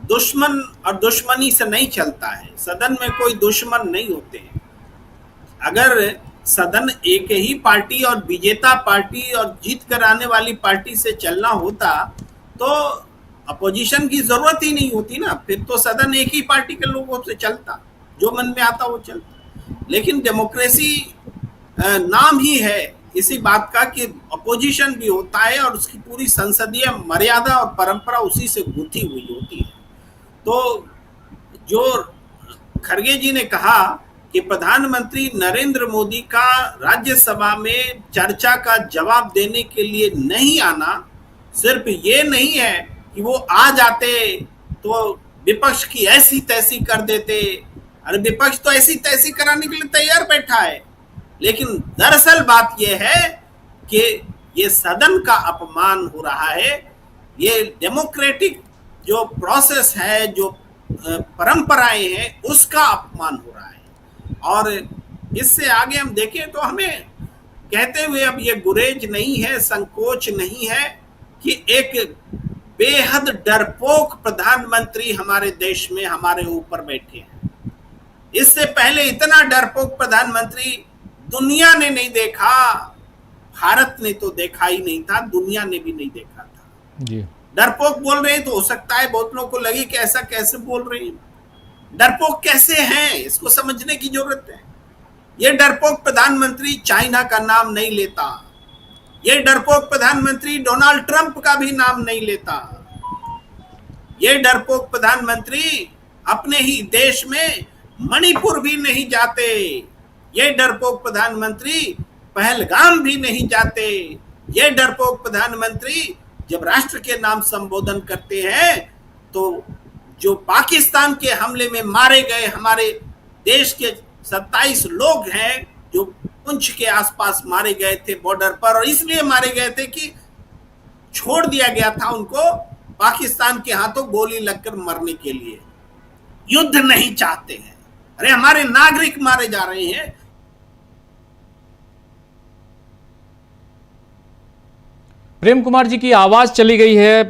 दुश्मन और दुश्मनी से नहीं चलता है, सदन में कोई दुश्मन नहीं होते हैं। अगर सदन एक ही पार्टी और विजेता पार्टी और जीत कर आने वाली पार्टी से चलना होता तो अपोजिशन की जरूरत ही नहीं होती ना, फिर तो सदन एक ही पार्टी के लोगों से चलता, जो मन में आता वो चलता। लेकिन डेमोक्रेसी नाम ही है इसी बात का कि अपोजिशन भी होता है और उसकी पूरी संसदीय मर्यादा और परंपरा उसी से गुथी हुई होती है। तो जो खड़गे जी ने कहा कि प्रधानमंत्री नरेंद्र मोदी का राज्यसभा में चर्चा का जवाब देने के लिए नहीं आना सिर्फ ये नहीं है कि वो आ जाते तो विपक्ष की ऐसी तैसी कर देते। अरे विपक्ष तो ऐसी तैसी कराने के लिए तैयार बैठा है, लेकिन दरअसल बात यह है कि ये सदन का अपमान हो रहा है। ये डेमोक्रेटिक जो प्रोसेस है, जो परंपराएं हैं, उसका अपमान हो रहा है। और इससे आगे हम देखें तो हमें कहते हुए अब ये गुरेज नहीं है, संकोच नहीं है कि एक बेहद डरपोक प्रधानमंत्री हमारे देश में हमारे ऊपर बैठे हैं। इससे पहले इतना डरपोक प्रधानमंत्री दुनिया ने नहीं देखा, भारत ने तो देखा ही नहीं था, दुनिया ने भी नहीं देखा था जी। डरपोक बोल रहे हैं तो हो सकता है बहुत लोगों को लगे कि ऐसा कैसे बोल रहे हैं, डरपोक कैसे हैं, इसको समझने की जरूरत है। ये डरपोक प्रधानमंत्री चाइना का नाम नहीं लेता, ये डरपोक प्रधानमंत्री डोनाल्ड ट्रंप का भी नाम नहीं लेता, ये डरपोक प्रधानमंत्री अपने ही देश में मणिपुर भी नहीं जाते, ये डरपोक प्रधानमंत्री पहलगाम भी नहीं जाते, ये डरपोक प्रधानमंत्री जब राष्ट्र के नाम संबोधन करते हैं तो जो पाकिस्तान के हमले में मारे गए हमारे देश के 27 लोग हैं जो पुंछ के आसपास मारे गए थे बॉर्डर पर, और इसलिए मारे गए थे कि छोड़ दिया गया था उनको पाकिस्तान के हाथों गोली लगकर मरने के लिए। युद्ध नहीं चाहते हैं। अरे हमारे नागरिक मारे जा रहे हैं। प्रेम कुमार जी की आवाज चली गई है,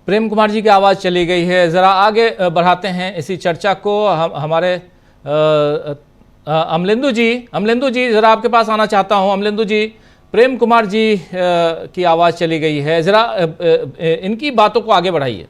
प्रेम कुमार जी की आवाज चली गई है। जरा आगे बढ़ाते हैं इसी चर्चा को। हमारे अमलेंदु जी जरा आपके पास आना चाहता हूं। अमलेंदु जी, प्रेम कुमार जी की आवाज चली गई है, जरा इनकी बातों को आगे बढ़ाइए।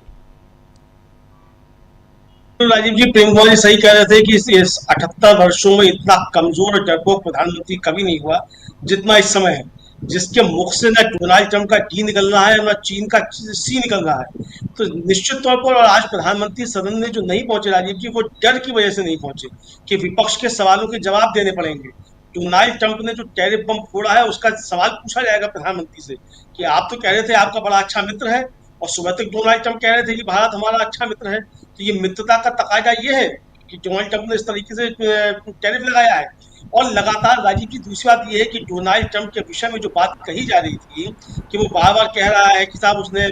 राजीव जी, प्रेम कुमार जी सही कह रहे थे कि इस 78 वर्षों में इतना कमजोर और डरपोक प्रधानमंत्री कभी नहीं हुआ जितना इस समय है, जिसके मुख से न डोनाल्ड ट्रंप का डी निकल रहा है न चीन का सी निकल रहा है। तो निश्चित तौर पर, और आज प्रधानमंत्री सदन में जो नहीं पहुंचे राजीव जी, वो डर की वजह से नहीं पहुंचे कि विपक्ष के सवालों के जवाब देने पड़ेंगे। डोनाल्ड ट्रंप ने जो टैरिफ बम फोड़ा है उसका सवाल पूछा जाएगा प्रधानमंत्री से कि आप तो कह रहे थे आपका बड़ा अच्छा मित्र है, और सुबह तक डोनाल्ड ट्रंप कह रहे थे कि भारत हमारा अच्छा मित्र है। तो ये मित्रता का तकाजा ये है कि डोनाल्ड ट्रंप ने इस तरीके से टैरिफ लगाया है। और लगातार राजीव की दूसरी बात यह है कि डोनाल्ड ट्रंप के विषय में जो बात कही जा रही थी कि वो बार बार कह रहा है कि साहब उसने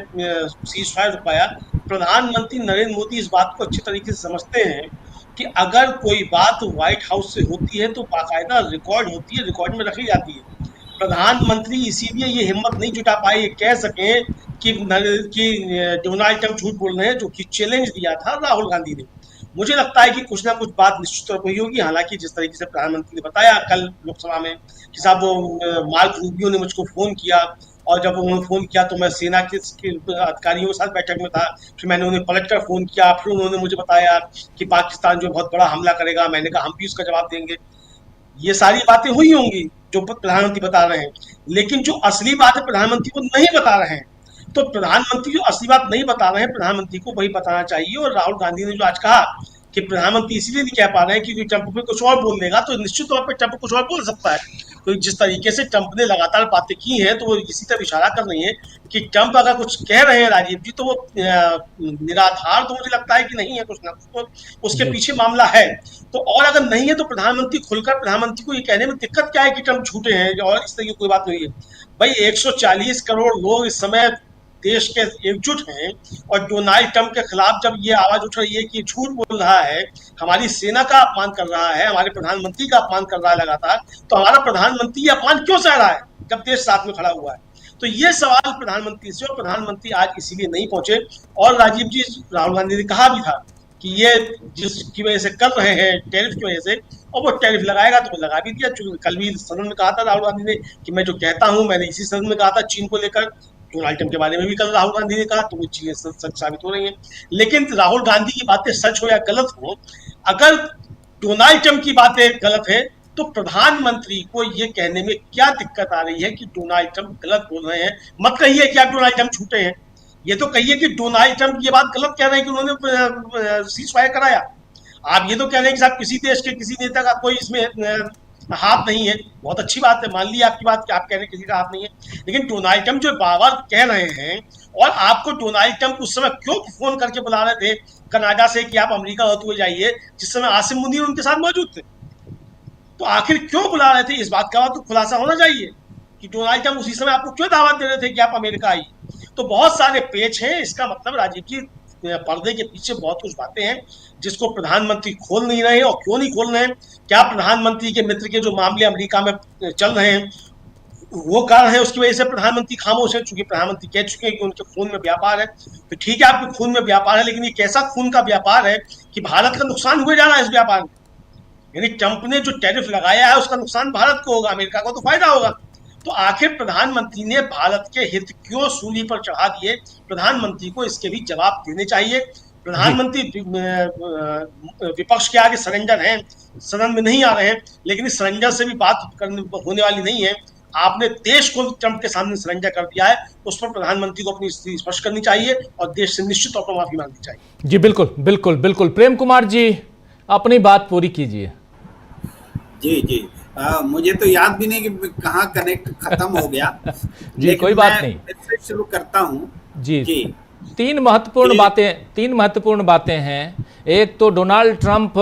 सीज फायर रुकवाया। प्रधानमंत्री नरेंद्र मोदी इस बात को अच्छी तरीके से समझते हैं कि अगर कोई बात व्हाइट हाउस से होती है तो बाकायदा रिकॉर्ड होती है, रिकॉर्ड में रखी जाती है। प्रधानमंत्री इसीलिए ये हिम्मत नहीं जुटा पाए ये कह सकें कि डोनाल्ड ट्रंप झूठ बोल रहे हैं, जो कि चैलेंज दिया था राहुल गांधी ने। मुझे लगता है कि कुछ ना कुछ बात निश्चित तौर पर हुई होगी। हालांकि जिस तरीके से प्रधानमंत्री ने बताया कल लोकसभा में कि साहब वो मार्क रूबियो ने मुझको फोन किया और जब उन्होंने फोन किया तो मैं सेना के अधिकारियों के साथ बैठक में था, फिर मैंने उन्हें पलट कर फोन किया, फिर उन्होंने मुझे बताया कि पाकिस्तान जो बहुत बड़ा हमला करेगा। मैंने कहा हम भी उसका जवाब देंगे। ये सारी बातें हुई होंगी जो प्रधानमंत्री बता रहे हैं, लेकिन जो असली बात है प्रधानमंत्री को नहीं बता रहे हैं। तो प्रधानमंत्री जो असली बात नहीं बता रहे हैं, प्रधानमंत्री को वही बताना चाहिए। और राहुल गांधी ने जो आज कहा कि प्रधानमंत्री इसलिए नहीं कह पा रहे हैं क्योंकि ट्रंप पे कुछ और बोल देगा, तो निश्चित तौर पर ट्रंप कुछ और बोल सकता है। तो जिस तरीके से ट्रंप ने लगातार बातें की हैं, तो वो इसी तरह इशारा कर रही है कि ट्रंप अगर कुछ कह रहे हैं राजीव जी, तो वो निराधार तो मुझे लगता है कि नहीं है, कुछ ना कुछ तो उसके पीछे मामला है। तो और अगर नहीं है तो प्रधानमंत्री खुलकर, प्रधानमंत्री को ये कहने में दिक्कत क्या है कि ट्रंप झूठे हैं और इस तरह की कोई बात नहीं है। भाई 140 करोड़ लोग इस समय देश के एकजुट हैं, और डोनाल्ड ट्रंप के खिलाफ जब ये आवाज उठ रही है कि झूठ बोल रहा है, हमारी सेना का अपमान कर रहा है, हमारे प्रधानमंत्री का अपमान कर रहा है लगातार, तो हमारा प्रधानमंत्री ये अपमान क्यों सह रहा है जब देश साथ में खड़ा हुआ है? तो ये सवाल प्रधानमंत्री से, और प्रधानमंत्री आज इसीलिए नहीं पहुंचे। और राजीव जी, राहुल गांधी ने कहा भी था कि ये जिसकी वजह से कर रहे हैं टैरिफ की वजह से, और वो टैरिफ लगाएगा तो वो लगा भी दिया। कल भी सदन में कहा था राहुल गांधी ने कि मैं जो कहता हूं, मैंने इसी सदन में कहा था चीन को लेकर, डोनाल्ड ट्रंप के बारे में भी कल राहुल गांधी ने कहा, तो वो चीजें सच साबित हो रही हैं। लेकिन राहुल गांधी की बातें सच हो या गलत हो, अगर डोनाल्ड ट्रंप की बातें गलत है तो प्रधानमंत्री को ये कहने में क्या दिक्कत आ रही है कि डोनाल्ड ट्रंप गलत बोल रहे हैं? मत कहिए कि आप डोनाल्ड ट्रंप झूठे हैं, ये तो कहिए कि डोनाल्ड ट्रंप ये बात गलत कह रहे हैं कि उन्होंने सीज फायर कराया। आप ये तो कह रहे हैं कि साहब किसी देश के किसी नेता का कोई इसमें हाथ नहीं है, बहुत अच्छी बात है, मान ली आपकी बात कि आप कह रहे हैं किसी का हाथ नहीं है। लेकिन डोनाल्ड ट्रंप जो बार-बार कह रहे हैं, और आपको डोनाल्ड ट्रंप उस समय क्यों फोन करके बुला रहे थे कनाडा से कि आप अमेरिका होते हुए जाइए, जिस समय आसिम मुनीर उनके साथ मौजूद थे? तो आखिर क्यों बुला रहे थे? इस बात का तो खुलासा होना चाहिए कि डोनाल्ड ट्रंप उसी समय आपको क्यों दावत दे रहे थे कि आप अमेरिका आइए। तो बहुत सारे पेच हैं। इसका मतलब राजीव जी, पर्दे के पीछे बहुत कुछ बातें हैं जिसको प्रधानमंत्री खोल नहीं रहे। और क्यों नहीं खोल रहे हैं? क्या प्रधानमंत्री के मित्र के जो मामले अमेरिका में चल रहे हैं वो कारण है उसकी वजह से प्रधानमंत्री खामोश है? चूंकि प्रधानमंत्री कह चुके हैं कि उनके खून में व्यापार है, तो ठीक है आपके खून में व्यापार है, लेकिन ये कैसा खून का व्यापार है कि भारत का नुकसान हुए जा रहा है इस व्यापार में? यानी ट्रंप ने जो टैरिफ लगाया है उसका नुकसान भारत को होगा, अमेरिका को तो फायदा होगा। तो आखिर प्रधानमंत्री ने भारत के हित क्यों सूली पर चढ़ा दिए? प्रधानमंत्री को इसके भी जवाब देने चाहिए। प्रधानमंत्री विपक्ष के आगे सरेंडर हैं, सदन में नहीं आ रहे हैं, लेकिन इस सरेंडर से भी बात करने होने वाली नहीं है। आपने देश को ट्रंप के सामने सरेंडर कर दिया है, उस पर प्रधानमंत्री को अपनी स्थिति स्पष्ट करनी चाहिए और देश से निश्चित तौर पर माफी मांगनी चाहिए। जी बिल्कुल बिल्कुल बिल्कुल। प्रेम कुमार जी, अपनी बात पूरी कीजिए। जी जी, मुझे तो याद भी नहीं कि कहाँ कनेक्ट खत्म हो गया। जी कोई बात नहीं, फिर से शुरू करता हूँ। जी तीन महत्वपूर्ण बातें हैं। एक तो डोनाल्ड ट्रंप,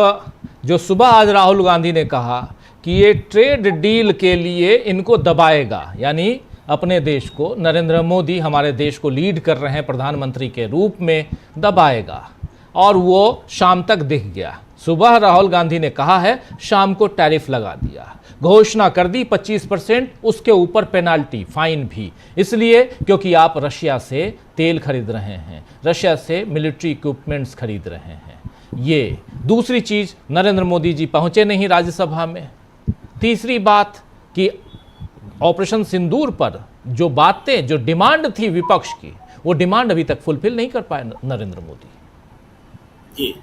जो सुबह आज राहुल गांधी ने कहा कि ये ट्रेड डील के लिए इनको दबाएगा, यानी अपने देश को, नरेंद्र मोदी हमारे देश को लीड कर रहे हैं प्रधानमंत्री के रूप में, दबाएगा, और वो शाम तक दिख गया। सुबह राहुल गांधी ने कहा है, शाम को टैरिफ लगा दिया, घोषणा कर दी 25%, उसके ऊपर पेनाल्टी, फाइन भी, इसलिए क्योंकि आप रशिया से तेल खरीद रहे हैं, रशिया से मिलिट्री इक्विपमेंट्स खरीद रहे हैं। ये दूसरी चीज, नरेंद्र मोदी जी पहुंचे नहीं राज्यसभा में। तीसरी बात कि ऑपरेशन सिंदूर पर जो बातें, जो डिमांड थी विपक्ष की, वो डिमांड अभी तक फुलफिल नहीं कर पाए नरेंद्र मोदी। जी,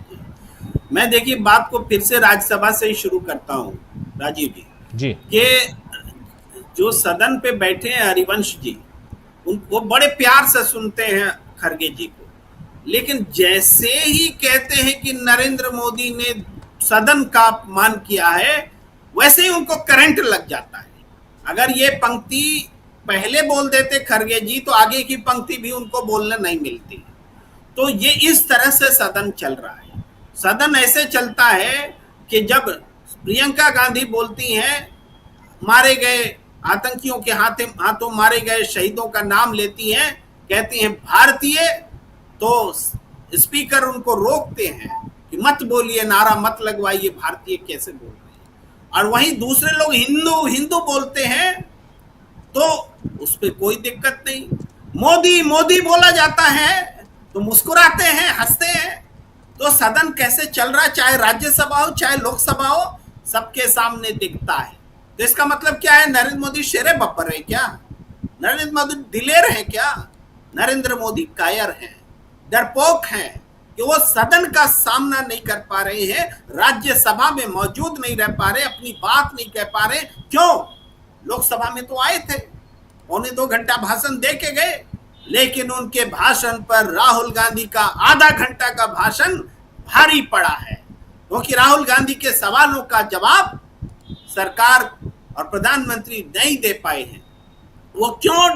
मैं देखिए बात को फिर से राज्यसभा से ही शुरू करता हूँ राजीव जी कि जो सदन पे बैठे हैं हरिवंश जी, वो बड़े प्यार से सुनते हैं खड़गे जी को, लेकिन जैसे ही कहते हैं कि नरेंद्र मोदी ने सदन का अपमान किया है, वैसे ही उनको करंट लग जाता है। अगर ये पंक्ति पहले बोल देते खड़गे जी तो आगे की पंक्ति भी उनको बोलने नहीं मिलती। तो ये इस तरह से सदन चल रहा है। सदन ऐसे चलता है कि जब प्रियंका गांधी बोलती हैं, मारे गए आतंकियों के हाथों मारे गए शहीदों का नाम लेती हैं, कहती हैं भारतीय, तो स्पीकर उनको रोकते हैं कि मत बोलिए, नारा मत लगवाइए, भारतीय कैसे बोल रहे हैं। और वहीं दूसरे लोग हिंदू हिंदू बोलते हैं तो उस पर कोई दिक्कत नहीं। मोदी मोदी बोला जाता है तो मुस्कुराते हैं, हंसते हैं। तो सदन कैसे चल रहा है, चाहे राज्यसभा हो चाहे लोकसभा हो, सबके सामने दिखता है। तो इसका मतलब क्या है? नरेंद्र मोदी शेरे बब्बर है क्या? नरेंद्र मोदी दिलेर है क्या? नरेंद्र मोदी कायर हैं, डरपोक हैं कि वो सदन का सामना नहीं कर पा रहे हैं, राज्यसभा में मौजूद नहीं रह पा रहे, अपनी बात नहीं कह पा रहे। क्यों? लोकसभा में तो आए थे, 1.25 घंटा भाषण दे के गए, लेकिन उनके भाषण पर राहुल गांधी का आधा घंटा का भाषण भारी पड़ा है, क्योंकि राहुल गांधी के सवालों का जवाब सरकार और प्रधानमंत्री नहीं दे पाए हैं। वो क्यों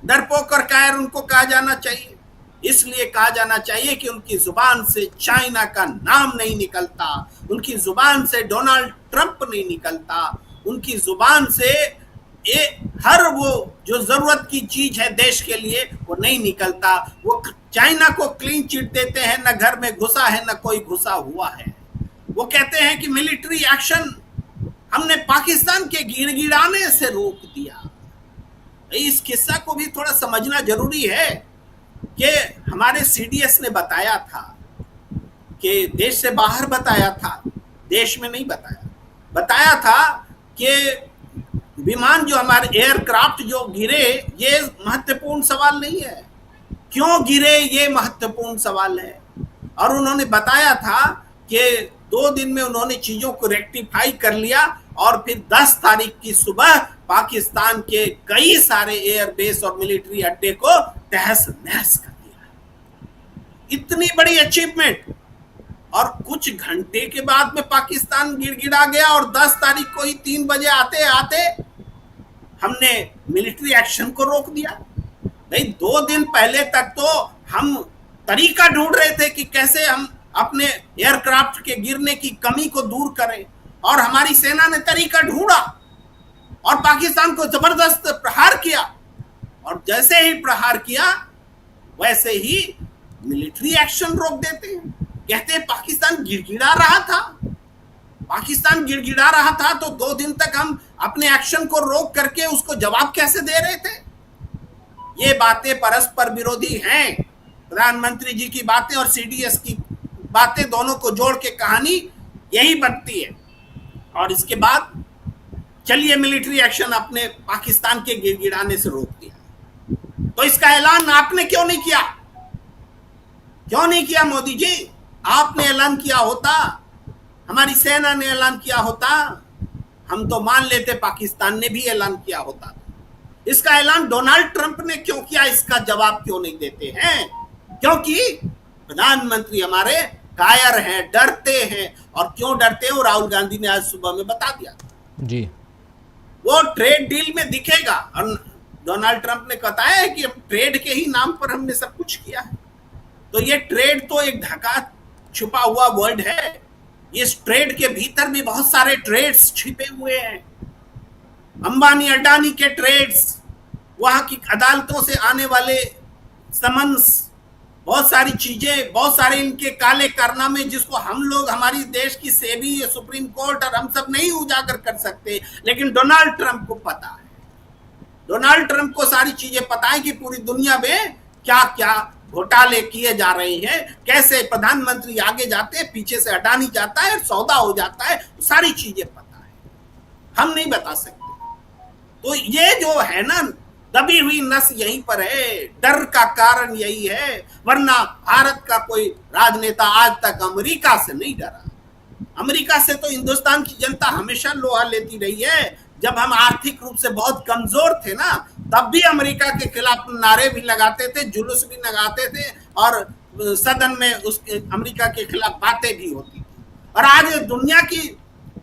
डरपोक और कायर उनको कहा जाना चाहिए? इसलिए कहा जाना चाहिए कि उनकी जुबान से चाइना का नाम नहीं निकलता, उनकी जुबान से डोनाल्ड ट्रंप नहीं निकलता, उनकी जुबान से हर वो जो जरूरत की चीज है देश के लिए वो नहीं निकलता। वो चाइना को क्लीन चिट देते हैं, न घर में घुसा है न कोई घुसा हुआ है। वो कहते हैं कि मिलिट्री एक्शन हमने पाकिस्तान के गिड़गिड़ाने से रोक दिया। इस किस्सा को भी थोड़ा समझना जरूरी है कि हमारे सीडीएस ने बताया था कि देश से बाहर बताया था, देश में नहीं बताया था कि विमान जो हमारे एयरक्राफ्ट जो गिरे ये महत्वपूर्ण सवाल नहीं है, क्यों गिरे ये महत्वपूर्ण सवाल है। और उन्होंने बताया था कि 2 दिन में उन्होंने चीजों को रेक्टिफाई कर लिया और फिर 10 तारीख की सुबह पाकिस्तान के कई सारे एयरबेस और मिलिट्री अड्डे को तहस नहस कर दिया। इतनी बड़ी अचीवमेंट, और कुछ घंटे के बाद में पाकिस्तान गिड़गिड़ा गया और 10 तारीख को ही 3 बजे आते आते हमने मिलिट्री एक्शन को रोक दिया। भाई 2 दिन पहले तक तो हम तरीका ढूंढ रहे थे कि कैसे हम अपने एयरक्राफ्ट के गिरने की कमी को दूर करें, और हमारी सेना ने तरीका ढूंढा और पाकिस्तान को जबरदस्त प्रहार किया, और जैसे ही प्रहार किया वैसे ही मिलिट्री एक्शन रोक देते हैं। कहते हैं पाकिस्तान गिड़गिड़ा रहा था, पाकिस्तान गिड़गिड़ा रहा था तो 2 दिन तक हम अपने एक्शन को रोक करके उसको जवाब कैसे दे रहे थे। ये बातें परस्पर विरोधी हैं। प्रधानमंत्री जी की बातें और सीडीएस की बातें दोनों को जोड़ के कहानी यही बनती है। और इसके बाद चलिए मिलिट्री एक्शन अपने पाकिस्तान के गिड़गिड़ाने से रोक दिया, तो इसका ऐलान आपने क्यों नहीं किया? क्यों नहीं किया मोदी जी? आपने ऐलान किया होता, हमारी सेना ने ऐलान किया होता, हम तो मान लेते पाकिस्तान ने भी ऐलान किया होता। इसका ऐलान डोनाल्ड ट्रंप ने क्यों किया? इसका जवाब क्यों नहीं देते हैं? क्योंकि प्रधानमंत्री हमारे कायर हैं, डरते हैं। और क्यों डरते हैं वो राहुल गांधी ने आज सुबह में बता दिया जी। वो ट्रेड डील में दिखेगा, और डोनाल्ड ट्रंप ने बताया है कि ट्रेड के ही नाम पर हमने सब कुछ किया है। तो ये ट्रेड तो एक ढका छुपा हुआ वर्ड है। इस ट्रेड के भीतर भी बहुत सारे ट्रेड्स छिपे हुए हैं। अंबानी अडानी के ट्रेड्स, वहां की अदालतों से आने वाले समन्स, बहुत सारी चीजें, बहुत सारे इनके काले कारनामे जिसको हम लोग, हमारी देश की सेबी, सुप्रीम कोर्ट और हम सब नहीं उजागर कर सकते, लेकिन डोनाल्ड ट्रंप को पता है। डोनाल्ड ट्रंप को सारी चीजें पता है कि पूरी दुनिया में क्या क्या घोटाले किए जा रहे हैं, कैसे प्रधानमंत्री आगे जाते हैं, पीछे से अडानी जाता है, सौदा हो जाता है, सारी चीजें पता है। हम नहीं बता सकते। तो ये जो है ना दबी हुई नस यहीं पर है, डर का कारण यही है। वरना भारत का कोई राजनेता आज तक अमेरिका से नहीं डरा। अमेरिका से तो हिंदुस्तान की जनता हमेशा लोहा लेती रही है। जब हम आर्थिक रूप से बहुत कमजोर थे ना, तब भी अमेरिका के खिलाफ नारे भी लगाते थे, जुलूस भी लगाते थे, और सदन में उस अमेरिका के खिलाफ बातें भी होती थी। और आज दुनिया की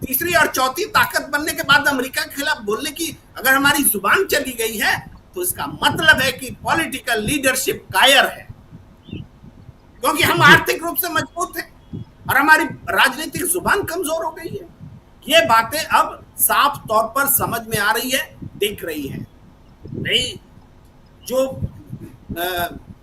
तीसरी और चौथी ताकत बनने के बाद अमेरिका के खिलाफ बोलने की अगर हमारी जुबान चली गई है, तो इसका मतलब है कि पॉलिटिकल लीडरशिप कायर है, क्योंकि हम आर्थिक रूप से मजबूत हैं और हमारी राजनीतिक जुबान कमजोर हो गई है। ये बातें अब साफ तौर पर समझ में आ रही है, दिख रही है। नहीं, जो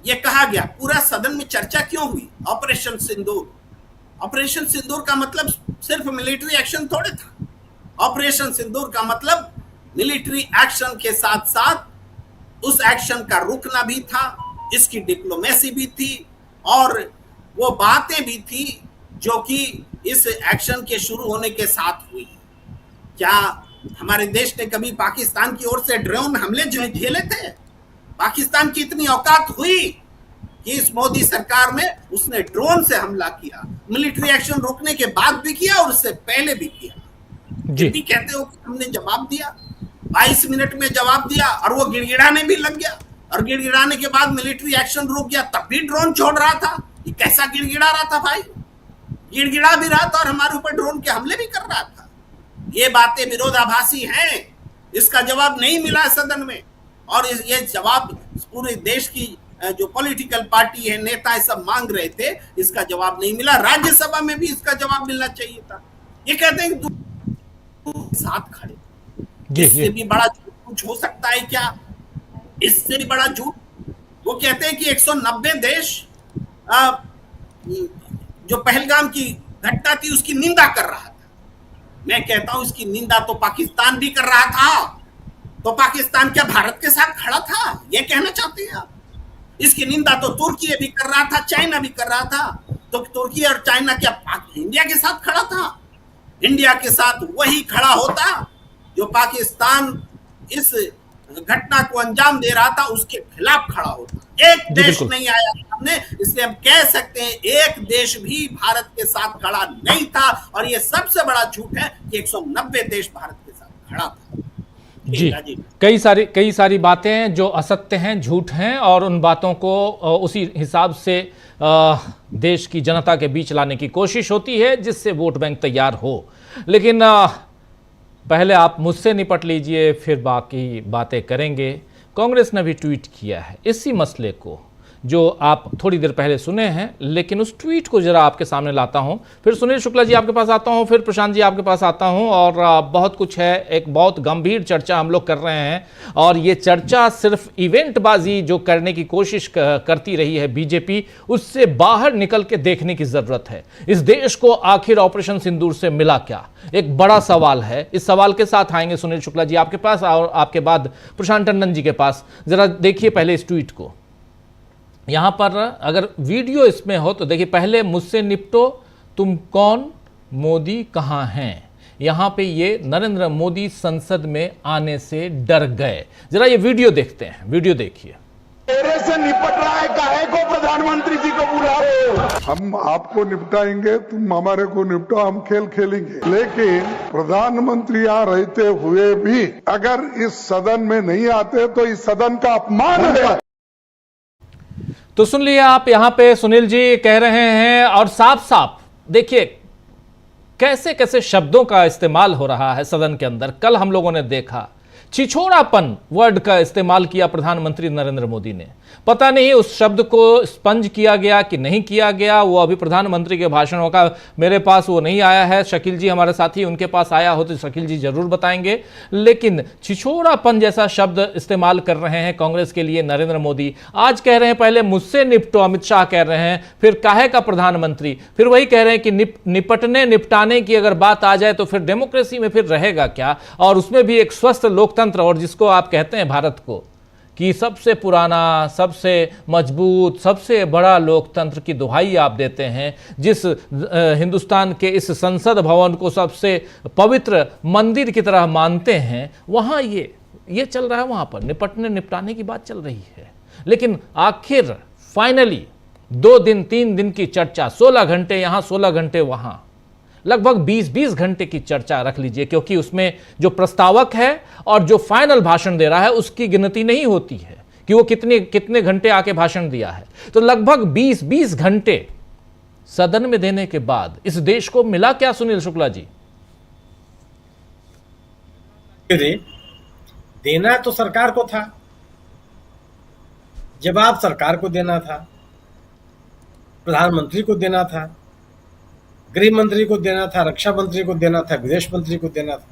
ये कहा गया, पूरा सदन में चर्चा क्यों हुई? ऑपरेशन सिंदूर। ऑपरेशन सिंदूर का मतलब सिर्फ मिलिट्री एक्शन थोड़े था। ऑपरेशन सिंदूर का मतलब मिलिट्री एक्शन के साथ साथ उस एक्शन का रुकना भी था, इसकी डिप्लोमेसी भी थी, और वो बातें भी थी जो कि इस एक्शन के शुरू होने के साथ हुई। क्या हमारे देश ने कभी पाकिस्तान की ओर से ड्रोन हमले जो झेले थे? पाकिस्तान की इतनी औकात हुई कि इस मोदी सरकार में उसने ड्रोन से हमला किया, मिलिट्री एक्शन रोकने के बाद भी किया और उससे पहले भी किया। जी भी कहते हो कि हमने जवाब दिया, 22 मिनट में जवाब दिया, और वो गिड़गिड़ाने भी लग गया, और गिड़गिड़ाने के बाद मिलिट्री एक्शन रुक गया, तब भी ड्रोन छोड़ रहा था। ये कैसा गिड़गिड़ा रहा था भाई? गिड़गिड़ा भी रहा था और हमारे ऊपर ड्रोन के हमले भी कर रहा था। ये बातें विरोधाभासी हैं, इसका जवाब नहीं मिला सदन में, और ये जवाब पूरे देश की जो पॉलिटिकल पार्टी है, नेता सब मांग रहे थे, इसका जवाब नहीं मिला। राज्यसभा में भी इसका जवाब मिलना चाहिए था। ये कहते हैं कि साथ खड़े, इससे भी बड़ा झूठ कुछ हो सकता है क्या? इससे भी बड़ा झूठ वो कहते हैं कि 190 देश जो पहलगाम की घटना थी उसकी निंदा कर रहा था। मैं कहता हूं इसकी निंदा तो पाकिस्तान भी कर रहा था, तो पाकिस्तान क्या भारत के साथ खड़ा था? ये कहना चाहते हैं आप? इसकी निंदा तो तुर्की भी कर रहा था, चाइना भी कर रहा था। तो तुर्की और चाइना क्या इंडिया के साथ खड़ा था? इंडिया के साथ वही खड़ा होता जो पाकिस्तान इस घटना को अंजाम दे रहा था, उसके खिलाफ खड़ा होता। एक देश नहीं आया सामने, इसलिए हम कह सकते हैं एक देश भी भारत के साथ खड़ा नहीं था। और ये सबसे बड़ा झूठ है कि 190 देश भारत के साथ खड़ा था। जी, कई सारी बातें हैं जो असत्य हैं, झूठ हैं, और उन बातों को उसी हिसाब से देश की जनता के बीच लाने की कोशिश होती है जिससे वोट बैंक तैयार हो। लेकिन पहले आप मुझसे निपट लीजिए, फिर बाकी बातें करेंगे। कांग्रेस ने भी ट्वीट किया है इसी मसले को, जो आप थोड़ी देर पहले सुने हैं, लेकिन उस ट्वीट को जरा आपके सामने लाता हूं, फिर सुनील शुक्ला जी आपके पास आता हूं, फिर प्रशांत जी आपके पास आता हूं, और बहुत कुछ है। एक बहुत गंभीर चर्चा हम लोग कर रहे हैं, और ये चर्चा सिर्फ इवेंटबाजी जो करने की कोशिश करती रही है बीजेपी, उससे बाहर निकल के देखने की जरूरत है। इस देश को आखिर ऑपरेशन सिंदूर से मिला क्या? एक बड़ा सवाल है। इस सवाल के साथ आएंगे सुनील शुक्ला जी आपके पास, और आपके बाद प्रशांत टंडन जी के पास। जरा देखिए पहले इस ट्वीट को। यहां पर अगर वीडियो इसमें हो तो देखिए, पहले मुझसे निपटो, तुम कौन, मोदी कहां हैं। यहां पे ये नरेंद्र मोदी संसद में आने से डर गए। जरा ये वीडियो देखते हैं, वीडियो देखिए। मेरे से निपट रहा है, काहे को प्रधानमंत्री जी को बुला रहे हो? हम आपको निपटाएंगे, तुम हमारे को निपटो, हम खेल खेलेंगे। लेकिन प्रधानमंत्री यहाँ रहते हुए भी अगर इस सदन में नहीं आते तो इस सदन का अपमान है। तो सुन लिया आप, यहां पे सुनील जी कह रहे हैं, और साफ साफ देखिए कैसे कैसे शब्दों का इस्तेमाल हो रहा है सदन के अंदर। कल हम लोगों ने देखा छिछोरापन वर्ड का इस्तेमाल किया प्रधानमंत्री नरेंद्र मोदी ने। पता नहीं उस शब्द को स्पंज किया गया कि नहीं किया गया, वो अभी प्रधानमंत्री के भाषणों का मेरे पास वो नहीं आया है। शकील जी हमारे साथी, उनके पास आया हो तो शकील जी जरूर बताएंगे। लेकिन छिछोरापन जैसा शब्द इस्तेमाल कर रहे हैं कांग्रेस के लिए नरेंद्र मोदी। आज कह रहे हैं पहले मुझसे निपटो, अमित शाह कह रहे हैं, फिर काहे का प्रधानमंत्री, फिर वही कह रहे हैं कि निपटने की अगर बात आ जाए तो फिर डेमोक्रेसी में फिर रहेगा क्या, और उसमें भी एक स्वस्थ लोकतंत्र, और जिसको आप कहते हैं भारत को कि सबसे पुराना, सबसे मजबूत, सबसे बड़ा लोकतंत्र की दुहाई आप देते हैं, जिस हिंदुस्तान के इस संसद भवन को सबसे पवित्र मंदिर की तरह मानते हैं, वहाँ ये चल रहा है। वहाँ पर निपटाने की बात चल रही है। लेकिन आखिर फाइनली 2 दिन 3 दिन की चर्चा, 16 घंटे यहाँ 16 घंटे वहाँ, लगभग 20-20 घंटे की चर्चा रख लीजिए, क्योंकि उसमें जो प्रस्तावक है और जो फाइनल भाषण दे रहा है उसकी गिनती नहीं होती है कि वो कितने घंटे आके भाषण दिया है। तो लगभग 20-20 घंटे सदन में देने के बाद इस देश को मिला क्या सुनील शुक्ला जी? देना तो सरकार को था, जवाब सरकार को देना था, प्रधानमंत्री को देना था, गृह मंत्री को देना था, रक्षा मंत्री को देना था, विदेश मंत्री को देना था।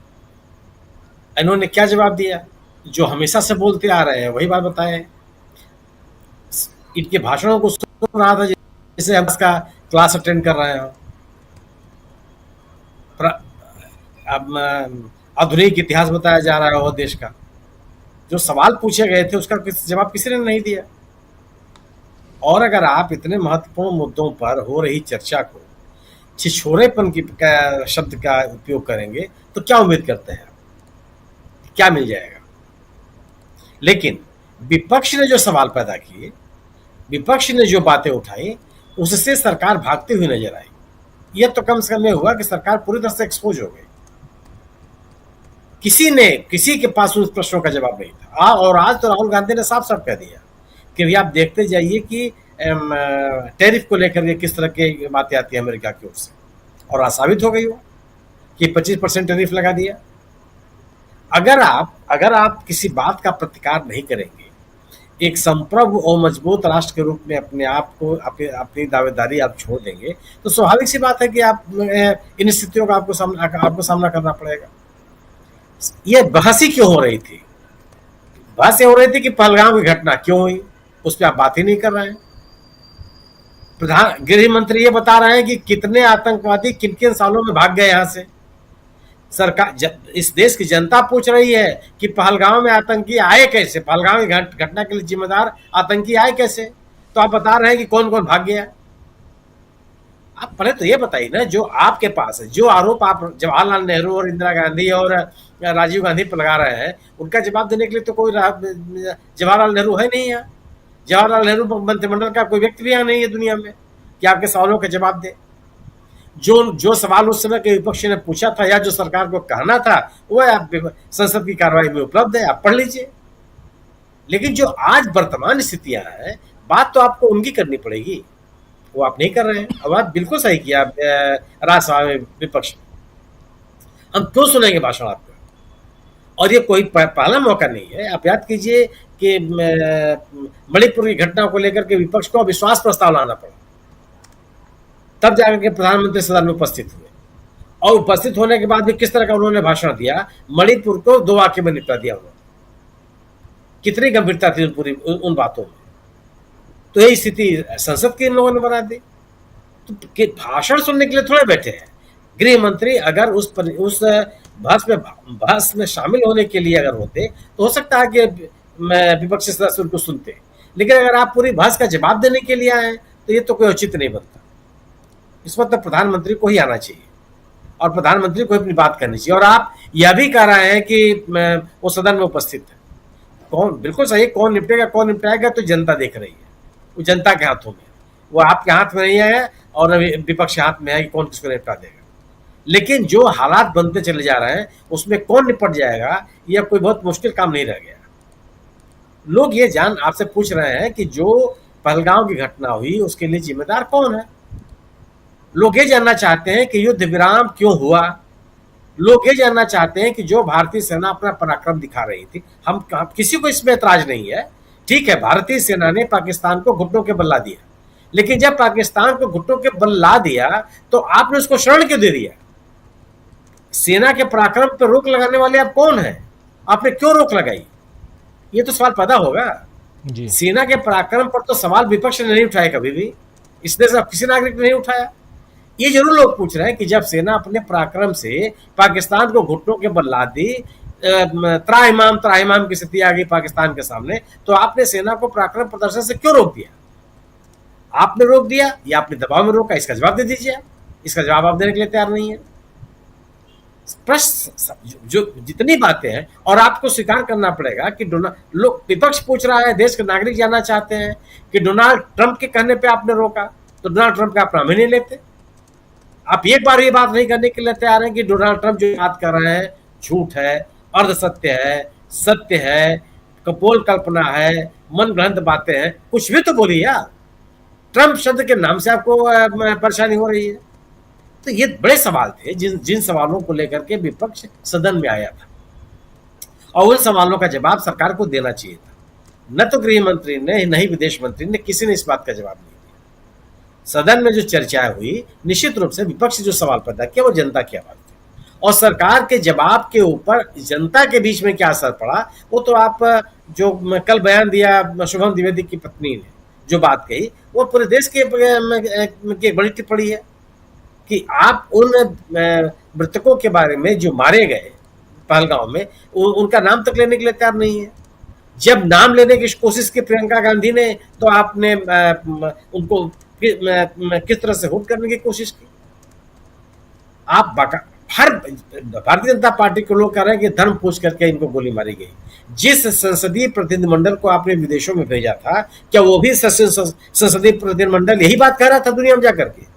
इन्होंने क्या जवाब दिया? जो हमेशा से बोलते आ रहे हैं वही बात बताए। इनके भाषणों को सुन रहा था जैसे हम इसका क्लास अटेंड कर रहे हो। अब आधुनिक इतिहास बताया जा रहा है वो देश का। जो सवाल पूछे गए थे उसका जवाब किसी ने नहीं दिया। और अगर आप इतने महत्वपूर्ण मुद्दों पर हो रही चर्चा को छिछोरेपन की शब्द का उपयोग करेंगे तो क्या उम्मीद करते हैं? क्या मिल जाएगा। लेकिन विपक्ष ने जो सवाल पैदा किए, विपक्ष ने जो बातें उठाई, उससे सरकार भागती हुई नजर आई। यह तो कम से कम यह हुआ कि सरकार पूरी तरह से एक्सपोज हो गई। किसी के पास उन प्रश्नों का जवाब नहीं था। और आज तो राहुल गांधी ने साफ साफ कह दिया कि भैया आप देखते जाइए कि टैरिफ को लेकर के किस तरह की बातें आती है अमेरिका की ओर से, और आज साबित हो गई हो कि 25% टैरिफ लगा दिया। अगर आप किसी बात का प्रतिकार नहीं करेंगे, एक संप्रभु और मजबूत राष्ट्र के रूप में अपने आप को अपनी दावेदारी आप छोड़ देंगे, तो स्वाभाविक सी बात है कि आप इन स्थितियों का आपको सामना करना पड़ेगा। ये बहस ही क्यों हो रही थी? बहस ये हो रही थी कि पहलगाम की घटना क्यों हुई, उस पर आप बात ही नहीं कर रहे हैं। गृह मंत्री ये बता रहे हैं कि कितने आतंकवादी किन किन सालों में भाग गए यहां से। सरकार, इस देश की जनता पूछ रही है कि पहलगाम में आतंकी आए कैसे, पहलगाम की घटना के लिए जिम्मेदार आतंकी आए कैसे, तो आप बता रहे हैं कि कौन कौन भाग गया। आप पहले तो ये बताइए ना, जो आपके पास है, जो आरोप आप जवाहरलाल नेहरू और इंदिरा गांधी और राजीव गांधी पर लगा रहे हैं, उनका जवाब देने के लिए तो कोई जवाहरलाल नेहरू है नहीं यहाँ। जवाहरलाल नेहरू मंत्रिमंडल का कोई व्यक्ति भी यहाँ नहीं है दुनिया में कि आपके सवालों का जवाब दे। जो सवाल उस समय के विपक्ष ने पूछा था या जो सरकार को कहना था, वह आप संसद की कार्रवाई में उपलब्ध है, आप पढ़ लीजिए। लेकिन जो आज वर्तमान स्थितियां हैं, बात तो आपको उनकी करनी पड़ेगी, वो आप नहीं कर रहे हैं। अब आप बिल्कुल सही किया राज्यसभा में विपक्ष ने। हम क्यों सुनेंगे भाषण आपका? और ये कोई पहला मौका नहीं है। आप याद कीजिए कि मणिपुर की घटना को लेकर के विपक्ष को अविश्वास प्रस्ताव लाना पड़ा, तब जाकर के प्रधानमंत्री सदन में उपस्थित हुए, और उपस्थित होने के बाद भी किस तरह का उन्होंने भाषण दिया। मणिपुर को 2 वाक्य में निपटा दिया उन्होंने। कितनी गंभीरता थी उन बातों में। तो यही स्थिति संसद के इन लोगों ने बना दी। तो भाषण सुनने के लिए थोड़े बैठे हैं। गृह मंत्री अगर उस बहस में शामिल होने के लिए अगर होते, तो हो सकता है कि विपक्षी सदस्य उनको सुनते। लेकिन अगर आप पूरी बहस का जवाब देने के लिए आए, तो ये तो कोई उचित नहीं बनता। इस वक्त तो प्रधानमंत्री को ही आना चाहिए और प्रधानमंत्री को अपनी बात करनी चाहिए। और आप यह भी कह रहे हैं कि वो सदन में उपस्थित है। कौन, बिल्कुल सही, कौन निपटेगा कौन निपटाएगा तो जनता देख रही है, वो जनता के हाथों में, वो आपके हाथ में नहीं है और विपक्ष के हाथ में है कि कौन किसको निपटा देगा। लेकिन जो हालात बनते चले जा रहे हैं, उसमें कौन निपट जाएगा, यह कोई बहुत मुश्किल काम नहीं रह गया। लोग ये आपसे पूछ रहे हैं कि जो पहलगाम की घटना हुई उसके लिए जिम्मेदार कौन है। लोग ये जानना चाहते हैं कि युद्ध विराम क्यों हुआ। लोग ये जानना चाहते हैं कि जो भारतीय सेना अपना पराक्रम दिखा रही थी, हम किसी को इसमें ऐतराज नहीं है। ठीक है, भारतीय सेना ने पाकिस्तान को घुटनों के बल ला दिया, लेकिन जब पाकिस्तान को घुटनों के बल ला दिया तो आपने उसको शरण क्यों दे दिया? सेना के पराक्रम पर रोक लगाने वाले आप कौन हैं? आपने क्यों रोक लगाई? ये तो सवाल पैदा होगा जी। सेना के पराक्रम पर तो सवाल विपक्ष ने नहीं उठाया कभी भी, इस देश में किसी नागरिक ने नहीं उठाया। ये जरूर लोग पूछ रहे हैं कि जब सेना अपने पराक्रम से पाकिस्तान को घुटनों के बल ला दी, त्राहिमाम की स्थिति आ गई पाकिस्तान के सामने, तो आपने सेना को पराक्रम प्रदर्शन से क्यों रोक दिया? आपने रोक दिया या आपने दबाव में रोका? इसका जवाब दे दीजिए। इसका जवाब आप देने के लिए तैयार नहीं है। प्रश्न जो जितनी बातें हैं, और आपको स्वीकार करना पड़ेगा कि लोग, विपक्ष पूछ रहा है, देश के नागरिक जानना चाहते हैं कि डोनाल्ड ट्रंप के कहने पे आपने रोका, तो डोनाल्ड ट्रंप का आप नाम ही नहीं लेते। आप एक बार ये बात नहीं करने के लिए तैयार हैं कि डोनाल्ड ट्रंप जो बात कर रहे हैं झूठ है, अर्ध सत्य है, सत्य है, कपोल कल्पना है, मन गढ़ंत बातें हैं। कुछ भी तो बोलिए यार। ट्रंप शब्द के नाम से आपको परेशानी हो रही है। तो ये बड़े सवाल थे जिन सवालों को लेकर के विपक्ष सदन में आया था, और उन सवालों का जवाब सरकार को देना चाहिए था। न तो गृह मंत्री ने, न ही विदेश मंत्री ने, किसी ने इस बात का जवाब नहीं दिया। सदन में जो चर्चाएं हुई, निश्चित रूप से विपक्ष जो सवाल पैदा किया वो जनता की आवाज थी, और सरकार के जवाब के ऊपर जनता के बीच में क्या असर पड़ा, वो तो आप जो कल बयान दिया शुभम द्विवेदी की पत्नी ने जो बात कही, वो पूरे देश के बड़ी टिप्पणी है कि आप उन मृतकों के बारे में जो मारे गए पहलगाम में, उनका नाम तक लेने के लिए तैयार नहीं है। जब नाम लेने की कोशिश की प्रियंका गांधी ने, तो आपने उनको किस तरह से हुड करने की कोशिश की। आप हर भारतीय जनता पार्टी के लोग कह रहे हैं कि धर्म पूछ करके इनको गोली मारी गई। जिस संसदीय प्रतिनिधिमंडल को आपने विदेशों में भेजा था, क्या वो भी संसदीय प्रतिनिधिमंडल यही बात कह रहा था दुनिया में जाकर के?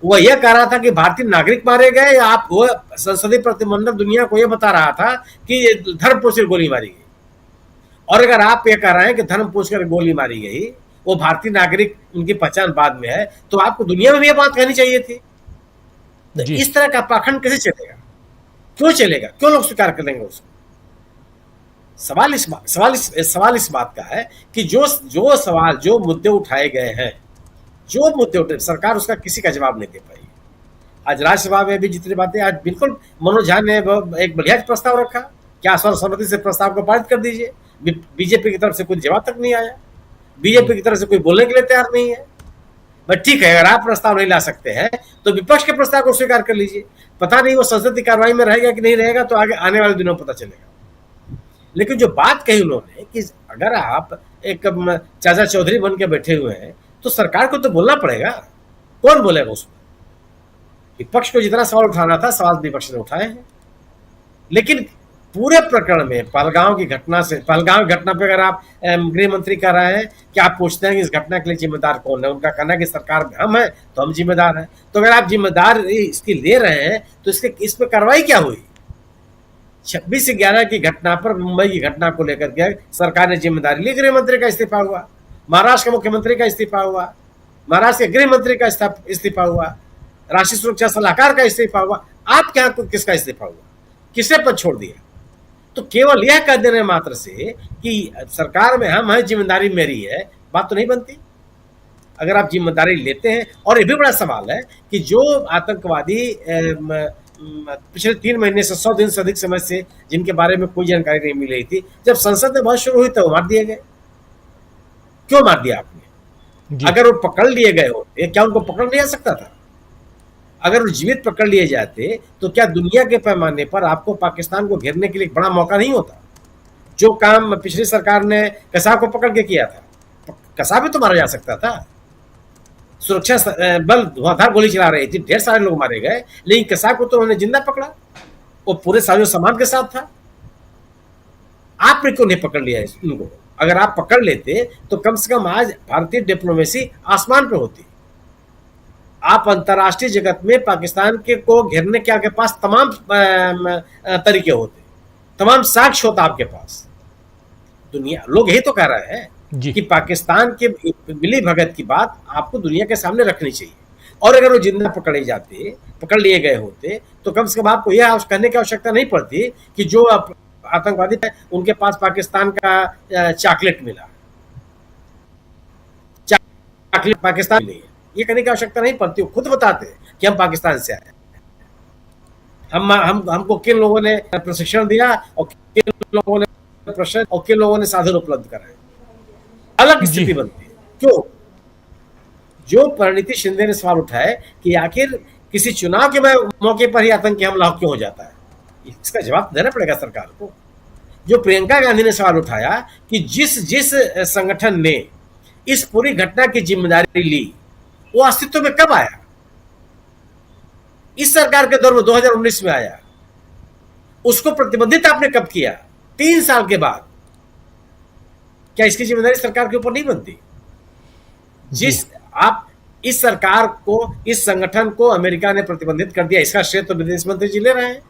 वह यह कह रहा था कि भारतीय नागरिक मारे गए, या आप वो संसदीय प्रतिनिधिमंडल दुनिया को यह बता रहा था कि धर्म पूछ कर गोली मारी गई? और अगर आप ये कह रहे हैं कि धर्म पूछ कर गोली मारी गई, वो भारतीय नागरिक उनकी पहचान बाद में है, तो आपको दुनिया में भी ये बात कहनी चाहिए थी। इस तरह का पाखंड कैसे चलेगा? क्यों चलेगा? क्यों लोग स्वीकार कर लेंगे उसको? सवाल इस बात का है कि जो मुद्दे उठाए गए हैं, सरकार उसका किसी का जवाब नहीं दे पाई। आज राज्यसभा में भी जितनी बातें, आज बिल्कुल मनोज झा ने एक बढ़िया प्रस्ताव रखा, क्या सर्वसम्मति से प्रस्ताव को पारित कर दीजिए। बीजेपी की तरफ से कोई जवाब तक नहीं आया, बीजेपी की तरफ से कोई बोलने के लिए तैयार नहीं है। बट ठीक है, अगर आप प्रस्ताव नहीं ला सकते हैं तो विपक्ष के प्रस्ताव को स्वीकार कर लीजिए। पता नहीं वो संसद की कार्रवाई में रहेगा कि नहीं रहेगा, तो आगे आने वाले दिनों में पता चलेगा। लेकिन जो बात कही उन्होंने कि अगर आप एक चाचा चौधरी बन के बैठे हुए हैं तो सरकार को तो बोलना पड़ेगा। कौन बोलेगा उसमें? विपक्ष को जितना सवाल उठाना था, सवाल विपक्ष ने उठाए हैं। लेकिन पूरे प्रकरण में पहलगांव की घटना पे अगर आप गृह मंत्री कह रहे हैं कि आप पूछते हैं कि इस घटना के लिए जिम्मेदार कौन है, उनका कहना है कि सरकार में हम हैं तो हम जिम्मेदार हैं। तो अगर आप जिम्मेदार इसकी ले रहे हैं तो इस पर कार्रवाई क्या हुई? 26/11 की घटना पर, मुंबई की घटना को लेकर के सरकार ने जिम्मेदारी ली, गृह मंत्री का इस्तीफा हुआ, महाराष्ट्र के मुख्यमंत्री का इस्तीफा हुआ, महाराष्ट्र के गृह मंत्री का इस्तीफा हुआ, राष्ट्रीय सुरक्षा सलाहकार का इस्तीफा हुआ। आप क्या किसका इस्तीफा हुआ? किसने पद छोड़ दिया? तो केवल यह कह देने मात्र से कि सरकार में हम हैं, जिम्मेदारी मेरी है, बात तो नहीं बनती। अगर आप जिम्मेदारी लेते हैं, और ये भी बड़ा सवाल है कि जो आतंकवादी पिछले 3 महीने से 100 दिन से अधिक समय से जिनके बारे में कोई जानकारी नहीं मिल रही थी, जब संसद में बहस शुरू हुई तो मार दिए गए। क्यों मार दिया आपने? अगर वो पकड़ लिए गए होते, क्या उनको पकड़ नहीं आ सकता था? अगर वो जीवित पकड़ लिए जाते तो क्या दुनिया के पैमाने पर आपको पाकिस्तान को घेरने के लिए एक बड़ा मौका नहीं होता? जो काम पिछली सरकार ने कसाब को पकड़ के किया था, कसाब भी तो मारा जा सकता था। सुरक्षा बल धुआंधार गोली चला रही थी, ढेर सारे लोग मारे गए, लेकिन कसाब को तो उन्होंने जिंदा पकड़ा, वो पूरे साजो सामान के साथ था। आपने क्यों नहीं पकड़ लिया उनको? अगर आप पकड़ लेते तो कम से कम आज भारतीय डिप्लोमेसी आसमान पे होती। आप अंतर्राष्ट्रीय जगत में पाकिस्तान के को घेरने के आपके पास तमाम तरीके होते, तमाम साक्ष्य होता आपके पास। दुनिया लोग यही तो कह रहे हैं कि पाकिस्तान के मिली भगत की बात आपको दुनिया के सामने रखनी चाहिए। और अगर वो जिंदा पकड़ लिए गए होते तो कम से कम आपको यह कहने की आवश्यकता नहीं पड़ती कि जो आतंकवादी है उनके पास पाकिस्तान का चॉकलेट मिला, चॉकलेट पाकिस्तान नहीं है, ये कहने की आवश्यकता नहीं पड़ती। वो खुद बताते हैं कि हम पाकिस्तान से आए, हमको किन लोगों ने प्रशिक्षण दिया और किन लोगों ने प्रश्न और किन लोगों ने साधन उपलब्ध कराए। अलग स्थिति बनती है। क्यों? जो परिणीति शिंदे ने सवाल उठाए कि आखिर किसी चुनाव के मौके पर ही आतंकी हमला क्यों हो जाता है, इसका जवाब देना पड़ेगा सरकार को। जो प्रियंका गांधी ने सवाल उठाया कि जिस संगठन ने इस पूरी घटना की जिम्मेदारी ली वो अस्तित्व में कब आया? इस सरकार के दौर में 2019 में आया। उसको प्रतिबंधित आपने कब किया? 3 साल के बाद। क्या इसकी जिम्मेदारी सरकार के ऊपर नहीं बनती? आप इस सरकार को, इस संगठन को अमेरिका ने प्रतिबंधित कर दिया, इसका श्रेय तो विदेश मंत्री जी ले रहे हैं,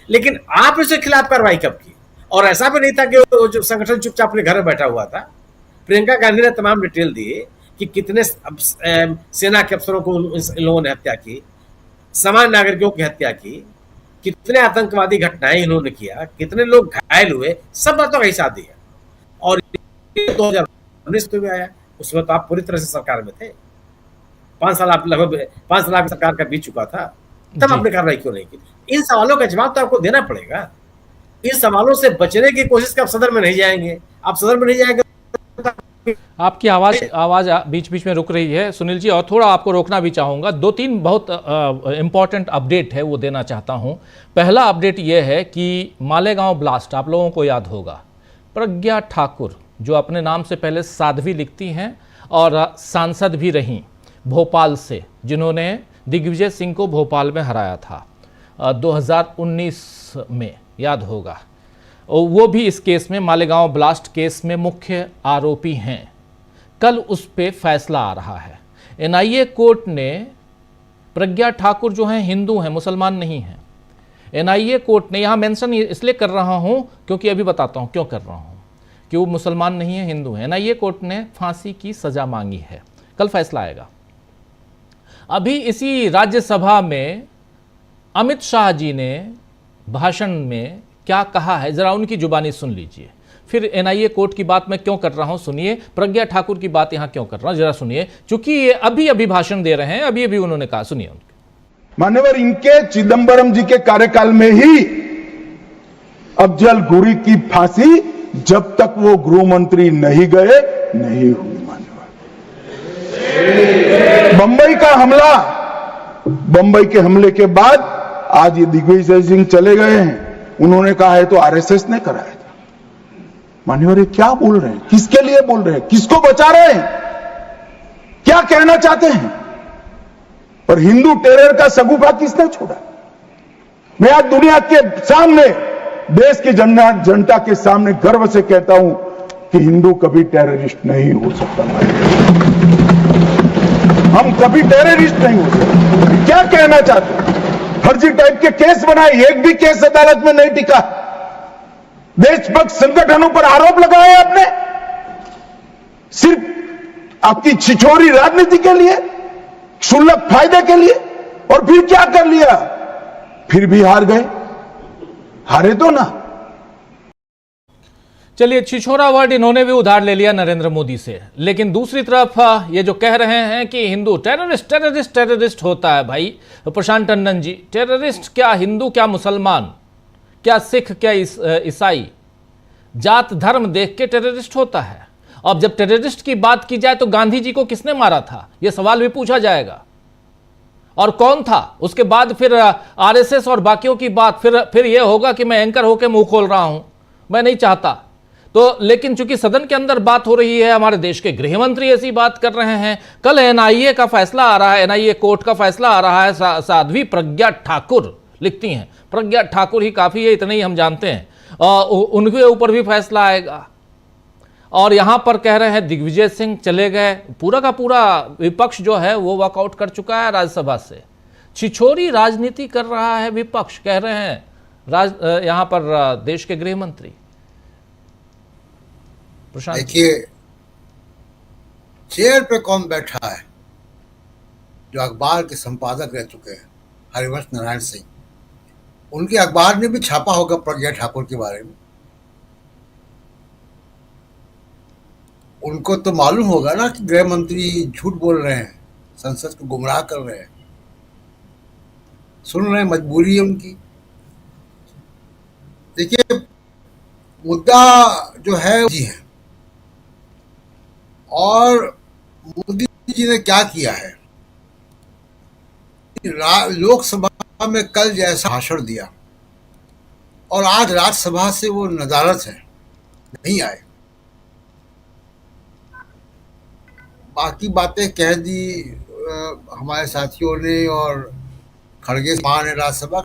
लेकिन आप इसके खिलाफ कार्रवाई कब की? और ऐसा भी नहीं था कि वो जो संगठन चुपचाप अपने घर में बैठा हुआ था। प्रियंका गांधी ने तमाम डिटेल दिए कि कितने सेना के अफसरों को इन लोगों ने हत्या की, सामान्य नागरिकों की हत्या की, कितने आतंकवादी घटनाएं इन्होंने किया, कितने लोग घायल हुए, सब बातों का हिसाब दिया। और 2019 में आया, उसमें तो आप पूरी तरह से सरकार में थे। 5 साल आप लगभग 5 साल सरकार का बीत चुका था, तब आपने कार्रवाई क्यों नहीं की? इन सवालों का जवाब तो आपको देना पड़ेगा। इन सवालों से बचने की कोशिश कर आप सदन में नहीं जाएंगे। आप सदन में नहीं जाएंगे। आपकी आवाज बीच बीच में रुक रही है सुनील जी, और थोड़ा आपको रोकना भी चाहूंगा। 2-3 बहुत इंपॉर्टेंट अपडेट है वो देना चाहता हूं। पहला अपडेट ये है कि मालेगांव ब्लास्ट, आप लोगों को याद होगा, प्रज्ञा ठाकुर जो अपने नाम से पहले साध्वी लिखती हैं और सांसद भी रहीं भोपाल से, जिन्होंने दिग्विजय सिंह को भोपाल में हराया था, 2019 में, याद होगा। और वो भी इस केस में, मालेगांव ब्लास्ट केस में मुख्य आरोपी हैं। कल उस पे फैसला आ रहा है। एनआईए कोर्ट ने, प्रज्ञा ठाकुर जो हैं हिंदू हैं, मुसलमान नहीं हैं। एनआईए कोर्ट ने, यहां मेंशन इसलिए कर रहा हूं क्योंकि अभी बताता हूं क्यों कर रहा हूं, कि वो मुसलमान नहीं है, हिंदू है। एनआईए कोर्ट ने फांसी की सजा मांगी है। कल फैसला आएगा। अभी इसी राज्यसभा में अमित शाह जी ने भाषण में क्या कहा है, जरा उनकी जुबानी सुन लीजिए। फिर एनआईए कोर्ट की बात मैं क्यों कर रहा हूं सुनिए, प्रज्ञा ठाकुर की बात यहां क्यों कर रहा हूं जरा सुनिए, क्योंकि ये अभी अभी भाषण दे रहे हैं, अभी अभी उन्होंने कहा, सुनिए उनके। मान्यवर, इनके चिदंबरम जी के कार्यकाल में ही अफजल गुरी की फांसी जब तक वो गृह मंत्री नहीं गए नहीं हुई। मान्यवर, बंबई का हमला, बंबई के हमले के बाद आज ये दिग्विजय सिंह चले गए हैं, उन्होंने कहा है तो आरएसएस ने कराया था। मान्यवर, ये क्या बोल रहे हैं, किसके लिए बोल रहे हैं, किसको बचा रहे हैं, क्या कहना चाहते हैं? और हिंदू टेरर का सगुफा किसने छोड़ा? मैं आज दुनिया के सामने, देश की जनता के सामने गर्व से कहता हूं कि हिंदू कभी टेररिस्ट नहीं हो सकता। हम कभी टेररिस्ट नहीं हो सकते। क्या कहना चाहते हैं? फर्जी टाइप के केस बनाए, एक भी केस अदालत में नहीं टिका। देशभक्त संगठनों पर आरोप लगाए आपने, सिर्फ आपकी छिछोरी राजनीति के लिए, क्षुल्लक फायदे के लिए। और फिर क्या कर लिया? फिर भी हार गए। हारे तो ना। चलिए, छिछोरा वर्ड इन्होंने भी उधार ले लिया नरेंद्र मोदी से। लेकिन दूसरी तरफ ये जो कह रहे हैं कि हिंदू टेररिस्ट टेररिस्ट टेररिस्ट होता है, भाई प्रशांत टंडन जी, टेररिस्ट क्या हिंदू, क्या मुसलमान, क्या सिख, क्या ईसाई, जात धर्म देख के टेररिस्ट होता है। अब जब टेररिस्ट की बात की जाए तो गांधी जी को किसने मारा था, यह सवाल भी पूछा जाएगा, और कौन था। उसके बाद फिर आरएसएस और बाकियों की बात, फिर यह होगा कि मैं एंकर होकर मुंह खोल रहा हूं, मैं नहीं चाहता तो। लेकिन चूंकि सदन के अंदर बात हो रही है, हमारे देश के गृह मंत्री ऐसी बात कर रहे हैं। कल एनआईए का फैसला आ रहा है, एनआईए कोर्ट का फैसला आ रहा है। साध्वी प्रज्ञा ठाकुर लिखती हैं, प्रज्ञा ठाकुर ही काफी है, इतने ही हम जानते हैं, उनके ऊपर भी फैसला आएगा। और यहां पर कह रहे हैं दिग्विजय सिंह चले गए, पूरा का पूरा विपक्ष जो है वो वॉकआउट कर चुका है राज्यसभा से। छिछोरी राजनीति कर रहा है विपक्ष, कह रहे हैं यहां पर देश के गृह मंत्री। देखिए, चेयर पे कौन बैठा है? जो अखबार के संपादक रह चुके हैं, हरिवंश नारायण सिंह। उनके अखबार ने भी छापा होगा प्रज्ञा ठाकुर के बारे में। उनको तो मालूम होगा ना कि गृह मंत्री झूठ बोल रहे हैं, संसद को गुमराह कर रहे हैं। सुन रहे हैं, मजबूरी है उनकी। देखिए, मुद्दा जो है जी है, और मोदी जी ने क्या किया है, लोकसभा में कल जैसा भाषण दिया और आज राज्यसभा से वो नदारत है, नहीं आए। बाकी बातें कह दी हमारे साथियों ने और खड़गे ने राज्यसभा।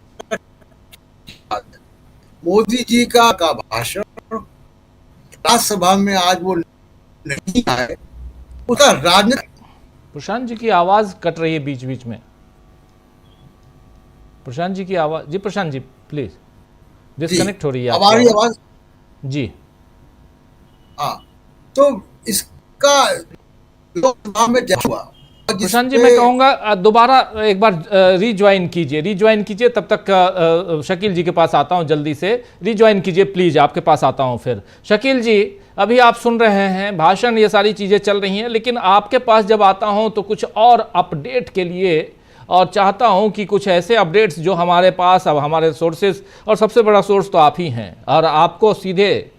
मोदी जी का भाषण राज्यसभा में आज वो नहीं आए, उसका राजनीतिक। प्रशांत जी की आवाज कट रही है बीच बीच में। प्रशांत जी की आवाज, जी प्रशांत जी प्लीज, डिस्कनेक्ट हो रही है हमारी आवाज जी। हाँ, तो इसका लोकसभा में क्या हुआ? प्रशांत जी, मैं कहूंगा दोबारा एक बार रीज्वाइन कीजिए, तब तक शकील जी के पास आता हूं, जल्दी से रीज्वाइन कीजिए प्लीज, आपके पास आता हूं फिर। शकील जी, अभी आप सुन रहे हैं भाषण, ये सारी चीजें चल रही हैं, लेकिन आपके पास जब आता हूं तो कुछ और अपडेट के लिए, और चाहता हूं कि कुछ ऐसे अपडेट्स जो हमारे पास, अब हमारे सोर्सेज, और सबसे बड़ा सोर्स तो आप ही हैं, और आपको सीधे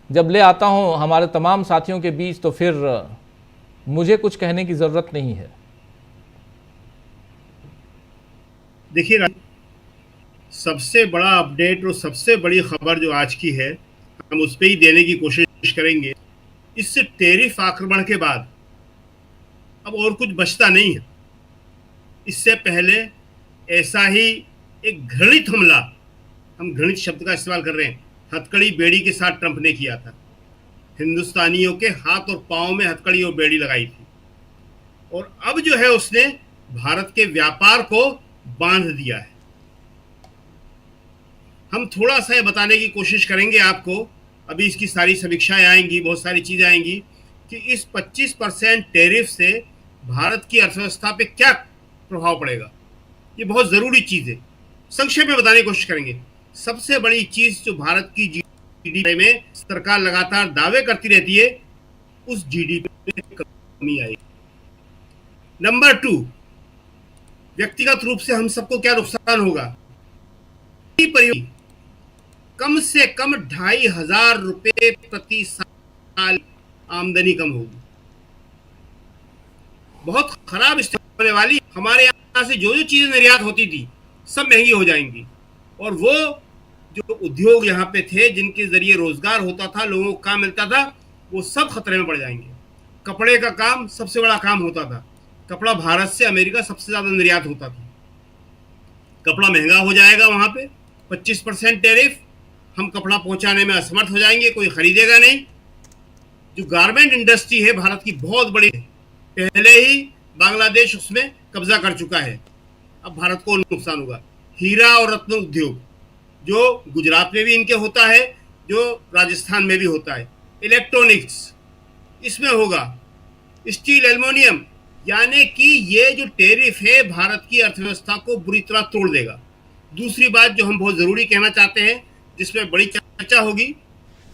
जब ले आता हूं हमारे तमाम साथियों के बीच तो फिर मुझे कुछ कहने की जरूरत नहीं है। देखिए, सबसे बड़ा अपडेट और सबसे बड़ी खबर जो आज की है, हम उस पर ही देने की कोशिश करेंगे। इससे टेरिफ आक्रमण के बाद अब और कुछ बचता नहीं है। इससे पहले ऐसा ही एक घृणित हमला, हम घृणित शब्द का इस्तेमाल कर रहे हैं, हथकड़ी बेड़ी के साथ ट्रंप ने किया था। हिंदुस्तानियों के हाथ और पांव में हथकड़ी और बेड़ी लगाई थी, और अब जो है उसने भारत के व्यापार को बांध दिया है। हम थोड़ा सा ये बताने की कोशिश करेंगे आपको, अभी इसकी सारी समीक्षाएं आएंगी, बहुत सारी चीजें आएंगी कि इस 25% टैरिफ से भारत की अर्थव्यवस्था पे क्या प्रभाव पड़ेगा। ये बहुत जरूरी चीज है, संक्षेप में बताने की कोशिश करेंगे। सबसे बड़ी चीज जो भारत की जीडीपी में सरकार लगातार दावे करती रहती है, उस जीडीपी में कमी आई। नंबर 2, व्यक्तिगत रूप से हम सबको क्या नुकसान होगा। कम से कम 2500 रुपए प्रति साल आमदनी कम होगी। बहुत खराब स्थिति होने वाली। हमारे यहाँ से जो जो चीजें निर्यात होती थी सब महंगी हो जाएंगी, और वो जो उद्योग यहाँ पे थे जिनके जरिए रोजगार होता था, लोगों को काम मिलता था, वो सब खतरे में पड़ जाएंगे। कपड़े का काम सबसे बड़ा काम होता था, कपड़ा भारत से अमेरिका सबसे ज्यादा निर्यात होता था। कपड़ा महंगा हो जाएगा वहां पे, 25% टैरिफ, हम कपड़ा पहुंचाने में असमर्थ हो जाएंगे, कोई खरीदेगा नहीं। जो गारमेंट इंडस्ट्री है भारत की बहुत बड़ी है, पहले ही बांग्लादेश उसमें कब्जा कर चुका है, अब भारत को नुकसान होगा। हीरा और रत्न उद्योग जो गुजरात में भी इनके होता है, जो राजस्थान में भी होता है। इलेक्ट्रॉनिक्स इसमें होगा, स्टील, एल्युमिनियम, यानी कि ये जो टैरिफ है भारत की अर्थव्यवस्था को बुरी तरह तोड़ देगा। दूसरी बात जो हम बहुत जरूरी कहना चाहते हैं, जिसमें बड़ी चर्चा होगी,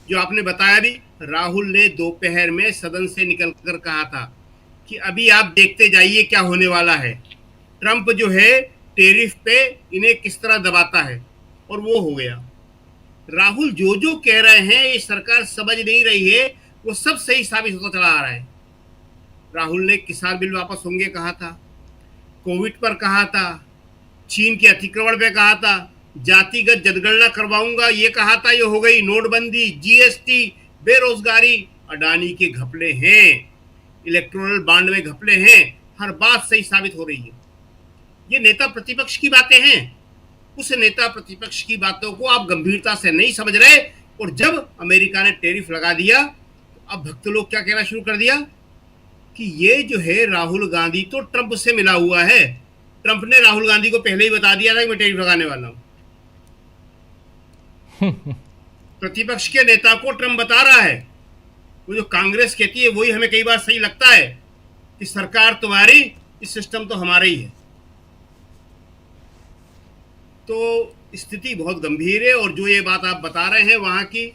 जो आपने बताया भी, राहुल ने दोपहर में सदन से निकलकर कहा था कि अभी आप देखते जाइए क्या होने वाला है। ट्रंप जो है टैरिफ पे इन्हें किस तरह दबाता है, और वो हो गया। राहुल जो जो कह रहे हैं ये सरकार समझ नहीं रही है, वो सब सही साबित होता चला आ रहा है। राहुल ने किसान बिल वापस होंगे कहा था, कोविड पर कहा था, चीन के अतिक्रमण पे कहा था, जातिगत जनगणना करवाऊंगा ये कहा था, ये हो गई। नोटबंदी, जीएसटी, बेरोजगारी, अडानी के घपले हैं, इलेक्टोरल बॉन्ड में घपले हैं, हर बात सही साबित हो रही है। ये नेता प्रतिपक्ष की बातें हैं, उस नेता प्रतिपक्ष की बातों को आप गंभीरता से नहीं समझ रहे। और जब अमेरिका ने टैरिफ लगा दिया तो अब भक्त लोग क्या कहना शुरू कर दिया कि ये जो है राहुल गांधी तो ट्रंप से मिला हुआ है। ट्रंप ने राहुल गांधी को पहले ही बता दिया था कि मैं टैरिफ लगाने वाला हूं। प्रतिपक्ष के नेता को ट्रंप बता रहा है। वो जो कांग्रेस कहती है वही हमें कई बार सही लगता है कि सरकार तुम्हारी, इस सिस्टम तो हमारा ही है। तो स्थिति बहुत गंभीर है। और जो ये बात आप बता रहे हैं वहां की,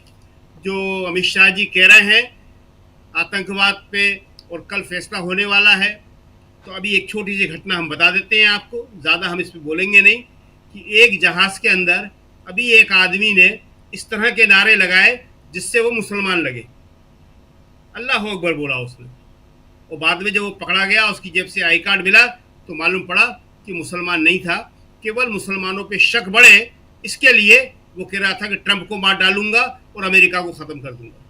जो अमित शाह जी कह रहे हैं आतंकवाद पे और कल फैसला होने वाला है, तो अभी एक छोटी सी घटना हम बता देते हैं आपको, ज़्यादा हम इस पर बोलेंगे नहीं, कि एक जहाज़ के अंदर अभी एक आदमी ने इस तरह के नारे लगाए जिससे वो मुसलमान लगे। अल्लाह अकबर बोला उसने, और बाद में जब वो पकड़ा गया, उसकी जेब से आई कार्ड मिला तो मालूम पड़ा कि मुसलमान नहीं था, केवल मुसलमानों पे शक बढ़े इसके लिए वो कह रहा था कि ट्रंप को मार डालूंगा और अमेरिका को ख़त्म कर दूंगा।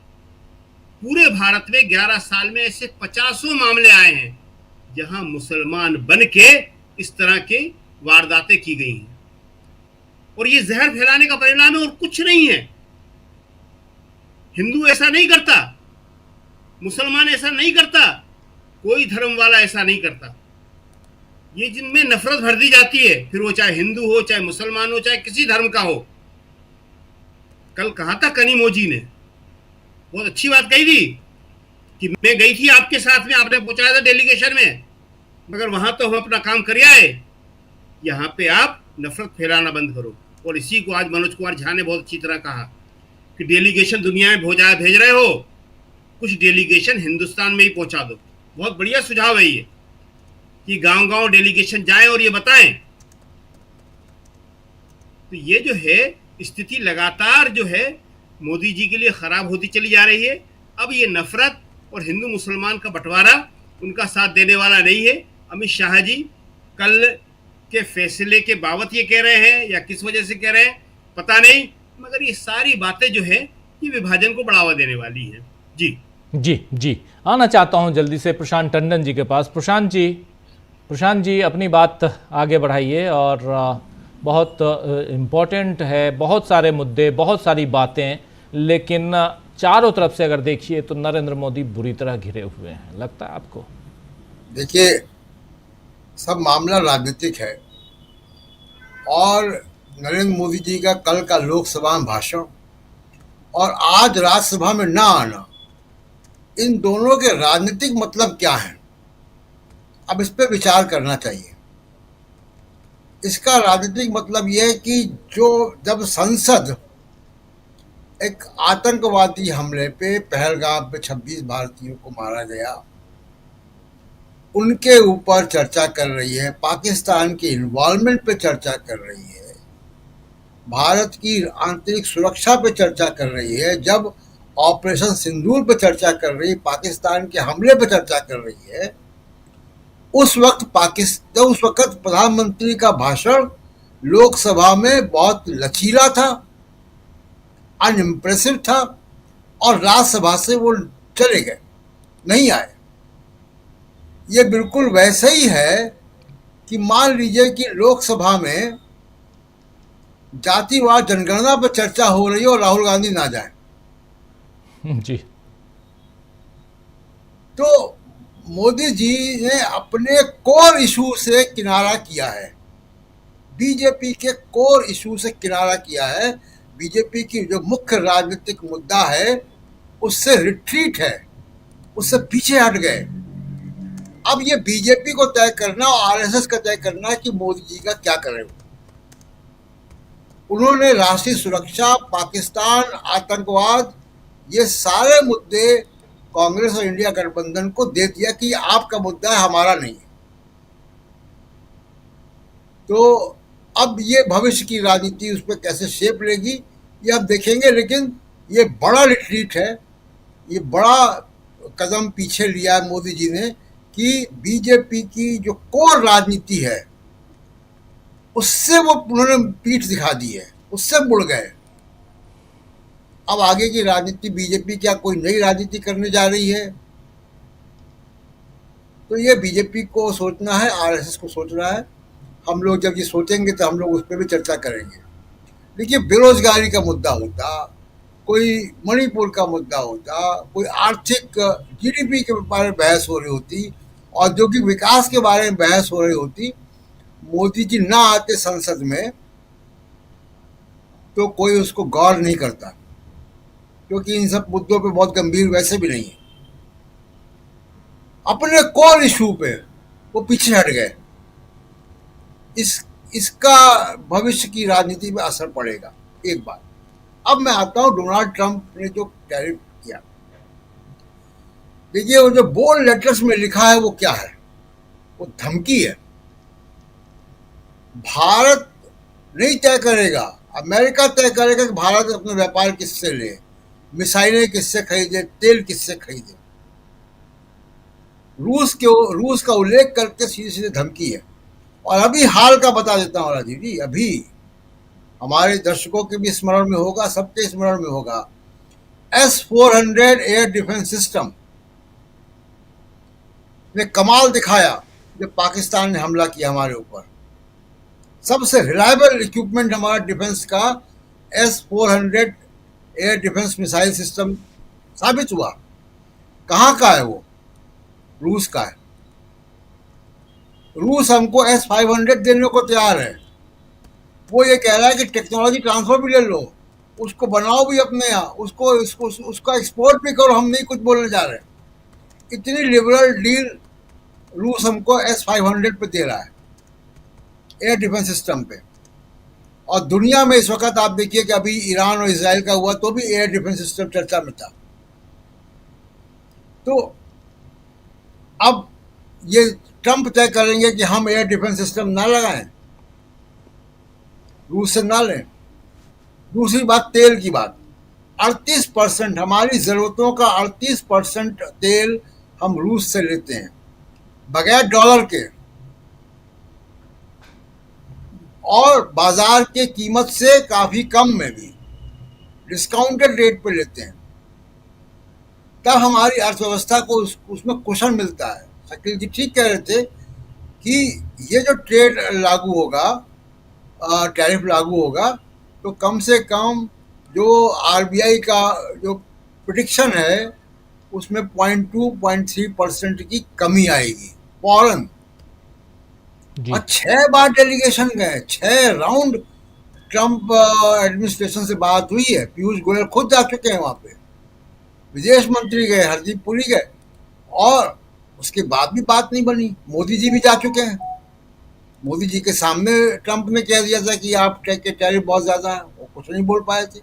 पूरे भारत में 11 साल में ऐसे 50 मामले आए हैं जहां मुसलमान बन के इस तरह की वारदातें की गई हैं, और ये जहर फैलाने का परिणाम है और कुछ नहीं है। हिंदू ऐसा नहीं करता, मुसलमान ऐसा नहीं करता, कोई धर्म वाला ऐसा नहीं करता। ये जिनमें नफरत भर दी जाती है, फिर वो चाहे हिंदू हो, चाहे मुसलमान हो, चाहे किसी धर्म का हो। कल कहा था कनिमोजी ने, बहुत अच्छी बात कही थी कि मैं गई थी आपके साथ में, आपने पहुंचाया था डेलीगेशन में, मगर वहां तो हम अपना काम कर आए, यहाँ पे आप नफरत फैलाना बंद करो। और इसी को आज मनोज कुमार झा ने बहुत अच्छी तरह कहा कि डेलीगेशन दुनिया में भेज रहे हो, कुछ डेलीगेशन हिंदुस्तान में ही पहुंचा दो। बहुत बढ़िया सुझाव है ये कि गांव-गांव डेलीगेशन जाएं और ये बताएं। तो ये जो है स्थिति लगातार जो है मोदी जी के लिए खराब होती चली जा रही है। अब ये नफरत और हिंदू मुसलमान का बंटवारा उनका साथ देने वाला नहीं है। अमित शाह जी कल के फैसले के बाबत ये कह रहे हैं या किस वजह से कह रहे हैं पता नहीं, मगर ये सारी बातें जो है ये विभाजन को बढ़ावा देने वाली है। जी आना चाहता हूं जल्दी से प्रशांत टंडन जी के पास। प्रशांत जी अपनी बात आगे बढ़ाइए और बहुत इम्पोर्टेंट है, बहुत सारे मुद्दे, बहुत सारी बातें, लेकिन चारों तरफ से अगर देखिए तो नरेंद्र मोदी बुरी तरह घिरे हुए हैं, लगता है आपको? देखिए, सब मामला राजनीतिक है और नरेंद्र मोदी जी का कल का लोकसभा में भाषण और आज राज्यसभा में ना आना, इन दोनों के राजनीतिक मतलब क्या है, अब इस पे विचार करना चाहिए। इसका राजनीतिक मतलब यह है कि जब संसद एक आतंकवादी हमले पे पहलगाम पे 26 भारतीयों को मारा गया, उनके ऊपर चर्चा कर रही है, पाकिस्तान के इन्वॉल्वमेंट पे चर्चा कर रही है, भारत की आंतरिक सुरक्षा पे चर्चा कर रही है, जब ऑपरेशन सिंदूर पे चर्चा कर रही है, पाकिस्तान के हमले पे चर्चा कर रही है, उस वक्त प्रधानमंत्री का भाषण लोकसभा में बहुत लचीला था, अनइम्प्रेसिव था और राज्यसभा से वो चले गए, नहीं आए। ये बिल्कुल वैसे ही है कि मान लीजिए कि लोकसभा में जातिवार जनगणना पर चर्चा हो रही है और राहुल गांधी ना जाए जी। तो मोदी जी ने अपने कोर इशू से किनारा किया है, बीजेपी के कोर इशू से किनारा किया है। बीजेपी की जो मुख्य राजनीतिक मुद्दा है उससे रिट्रीट है, उससे पीछे हट गए। अब ये बीजेपी को तय करना और आरएसएस का तय करना है कि मोदी जी का क्या करें। उन्होंने राष्ट्रीय सुरक्षा, पाकिस्तान, आतंकवाद, ये सारे मुद्दे कांग्रेस और इंडिया गठबंधन को दे दिया कि आपका मुद्दा है, हमारा नहीं है। तो अब ये भविष्य की राजनीति उस पर कैसे शेप लेगी ये अब देखेंगे, लेकिन ये बड़ा रिट्रीट है, ये बड़ा कदम पीछे लिया है मोदी जी ने कि बीजेपी की जो कोर राजनीति है उससे वो उन्होंने पीठ दिखा दी है, उससे मुड़ गए। अब आगे की राजनीति बीजेपी क्या कोई नई राजनीति करने जा रही है, तो ये बीजेपी को सोचना है, आरएसएस को सोचना है। हम लोग जब ये सोचेंगे तो हम लोग उस पर भी चर्चा करेंगे। देखिए, बेरोजगारी का मुद्दा होता, कोई मणिपुर का मुद्दा होता, कोई आर्थिक जीडीपी के बारे में बहस हो रही होती, औद्योगिक विकास के बारे में बहस हो रही होती, मोदी जी ना आते संसद में तो कोई उसको गौर नहीं करता, क्योंकि इन सब मुद्दों पे बहुत गंभीर वैसे भी नहीं है। अपने कोर इशू पे वो पीछे हट गए। इसका भविष्य की राजनीति में असर पड़ेगा, एक बात। अब मैं आता हूं डोनाल्ड ट्रंप ने जो टैरिफ किया। देखिए, वो जो बोल्ड लेटर्स में लिखा है वो क्या है, वो धमकी है। भारत नहीं तय करेगा, अमेरिका तय करेगा कि भारत अपना व्यापार किससे ले, मिसाइलें किससे खरीदे, तेल किससे खरीदे। रूस का उल्लेख करके सीधे सीधे धमकी है। और अभी हाल का बता देता हूँ राजीव जी, अभी हमारे दर्शकों के भी स्मरण में होगा, सबके स्मरण में होगा, S-400 एयर डिफेंस सिस्टम ने कमाल दिखाया जब पाकिस्तान ने हमला किया हमारे ऊपर। सबसे रिलायबल इक्विपमेंट हमारा डिफेंस का S-400 air defence missile system साबित हुआ। कहाँ का है वो? रूस का है। रूस हमको S-500 देने को तैयार है। वो ये कह रहा है कि टेक्नोलॉजी ट्रांसफर भी ले लो, उसको बनाओ भी अपने यहाँ, उसका एक्सपोर्ट भी करो, हम नहीं कुछ बोलने जा रहे। इतनी लिबरल डील रूस हमको S-500 पे दे रहा है, एयर डिफेंस सिस्टम पे। और दुनिया में इस वक्त आप देखिए कि अभी ईरान और इजराइल का हुआ तो भी एयर डिफेंस सिस्टम चर्चा में था। तो अब ये ट्रंप तय करेंगे कि हम एयर डिफेंस सिस्टम ना लगाएं, रूस से ना लें। दूसरी बात, तेल की बात। 38% हमारी ज़रूरतों का 38% तेल हम रूस से लेते हैं, बगैर डॉलर के, और बाजार के कीमत से काफ़ी कम में भी, डिस्काउंटेड रेट पे लेते हैं। तब हमारी अर्थव्यवस्था को उसमें कुशन मिलता है। शकील जी ठीक कह रहे थे कि ये जो ट्रेड लागू होगा टैरिफ लागू होगा तो कम से कम जो आरबीआई का जो प्रिडिक्शन है उसमें 0.2-0.3% की कमी आएगी फौरन। जी और 6 बार डेलीगेशन गए, 6 राउंड ट्रम्प एडमिनिस्ट्रेशन से बात हुई है। पीयूष गोयल खुद जा चुके हैं वहां पे, विदेश मंत्री गए, हरदीप पुरी गए, और उसके बाद भी बात नहीं बनी। मोदी जी भी जा चुके हैं, मोदी जी के सामने ट्रम्प ने कह दिया था कि आप टैरिफ बहुत ज्यादा है, वो कुछ नहीं बोल पाए थे।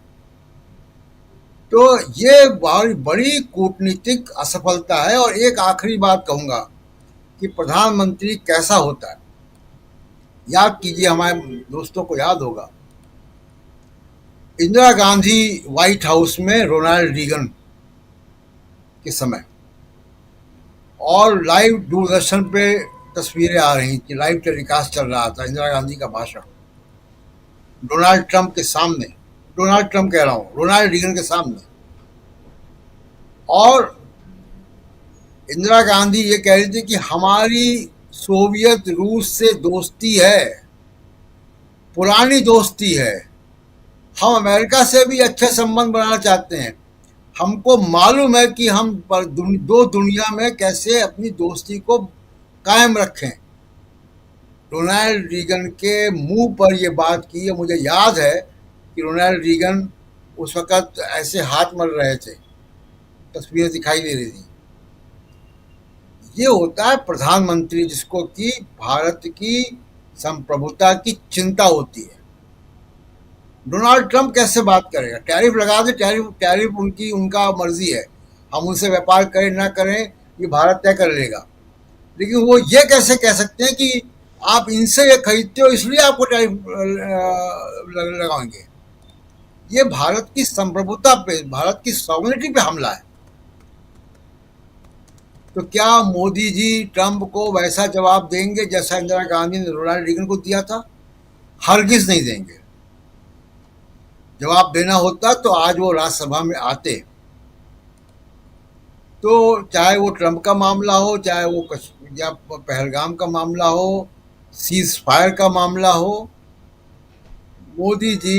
तो ये बहुत बड़ी कूटनीतिक असफलता है। और एक आखिरी बात कहूंगा कि प्रधानमंत्री कैसा होता है, याद कीजिए, हमारे दोस्तों को याद होगा इंदिरा गांधी व्हाइट हाउस में रोनाल्ड रीगन के समय, और लाइव दूरदर्शन पे तस्वीरें आ रही थी, लाइव टेलीकास्ट चल रहा था इंदिरा गांधी का भाषण डोनाल्ड ट्रंप के सामने, डोनाल्ड ट्रंप कह रहा हूं, रोनाल्ड रीगन के सामने। और इंदिरा गांधी ये कह रही थी कि हमारी सोवियत रूस से दोस्ती है, पुरानी दोस्ती है, हम अमेरिका से भी अच्छे संबंध बनाना चाहते हैं, हमको मालूम है कि हम दो दुनिया में कैसे अपनी दोस्ती को कायम रखें। रोनाल्ड रीगन के मुंह पर यह बात की है। मुझे याद है कि रोनाल्ड रीगन उस वक़्त ऐसे हाथ मल रहे थे, तस्वीरें दिखाई दे रही थी। ये होता है प्रधानमंत्री जिसको कि भारत की संप्रभुता की चिंता होती है। डोनाल्ड ट्रंप कैसे बात करेगा? टैरिफ लगा दे, टैरिफ उनका मर्जी है, हम उनसे व्यापार करें ना करें ये भारत तय कर लेगा। लेकिन वो ये कैसे कह सकते हैं कि आप इनसे ये खरीदते हो इसलिए आपको टैरिफ लगाएंगे? ये भारत की संप्रभुता पे, भारत की सॉवरेनिटी पे हमला है। तो क्या मोदी जी ट्रंप को वैसा जवाब देंगे जैसा इंदिरा गांधी ने रोनाल्ड रीगन को दिया था? हरगिज नहीं देंगे। जवाब देना होता तो आज वो राज्यसभा में आते। तो चाहे वो ट्रंप का मामला हो, चाहे वो या पहलगाम का मामला हो, सीज फायर का मामला हो, मोदी जी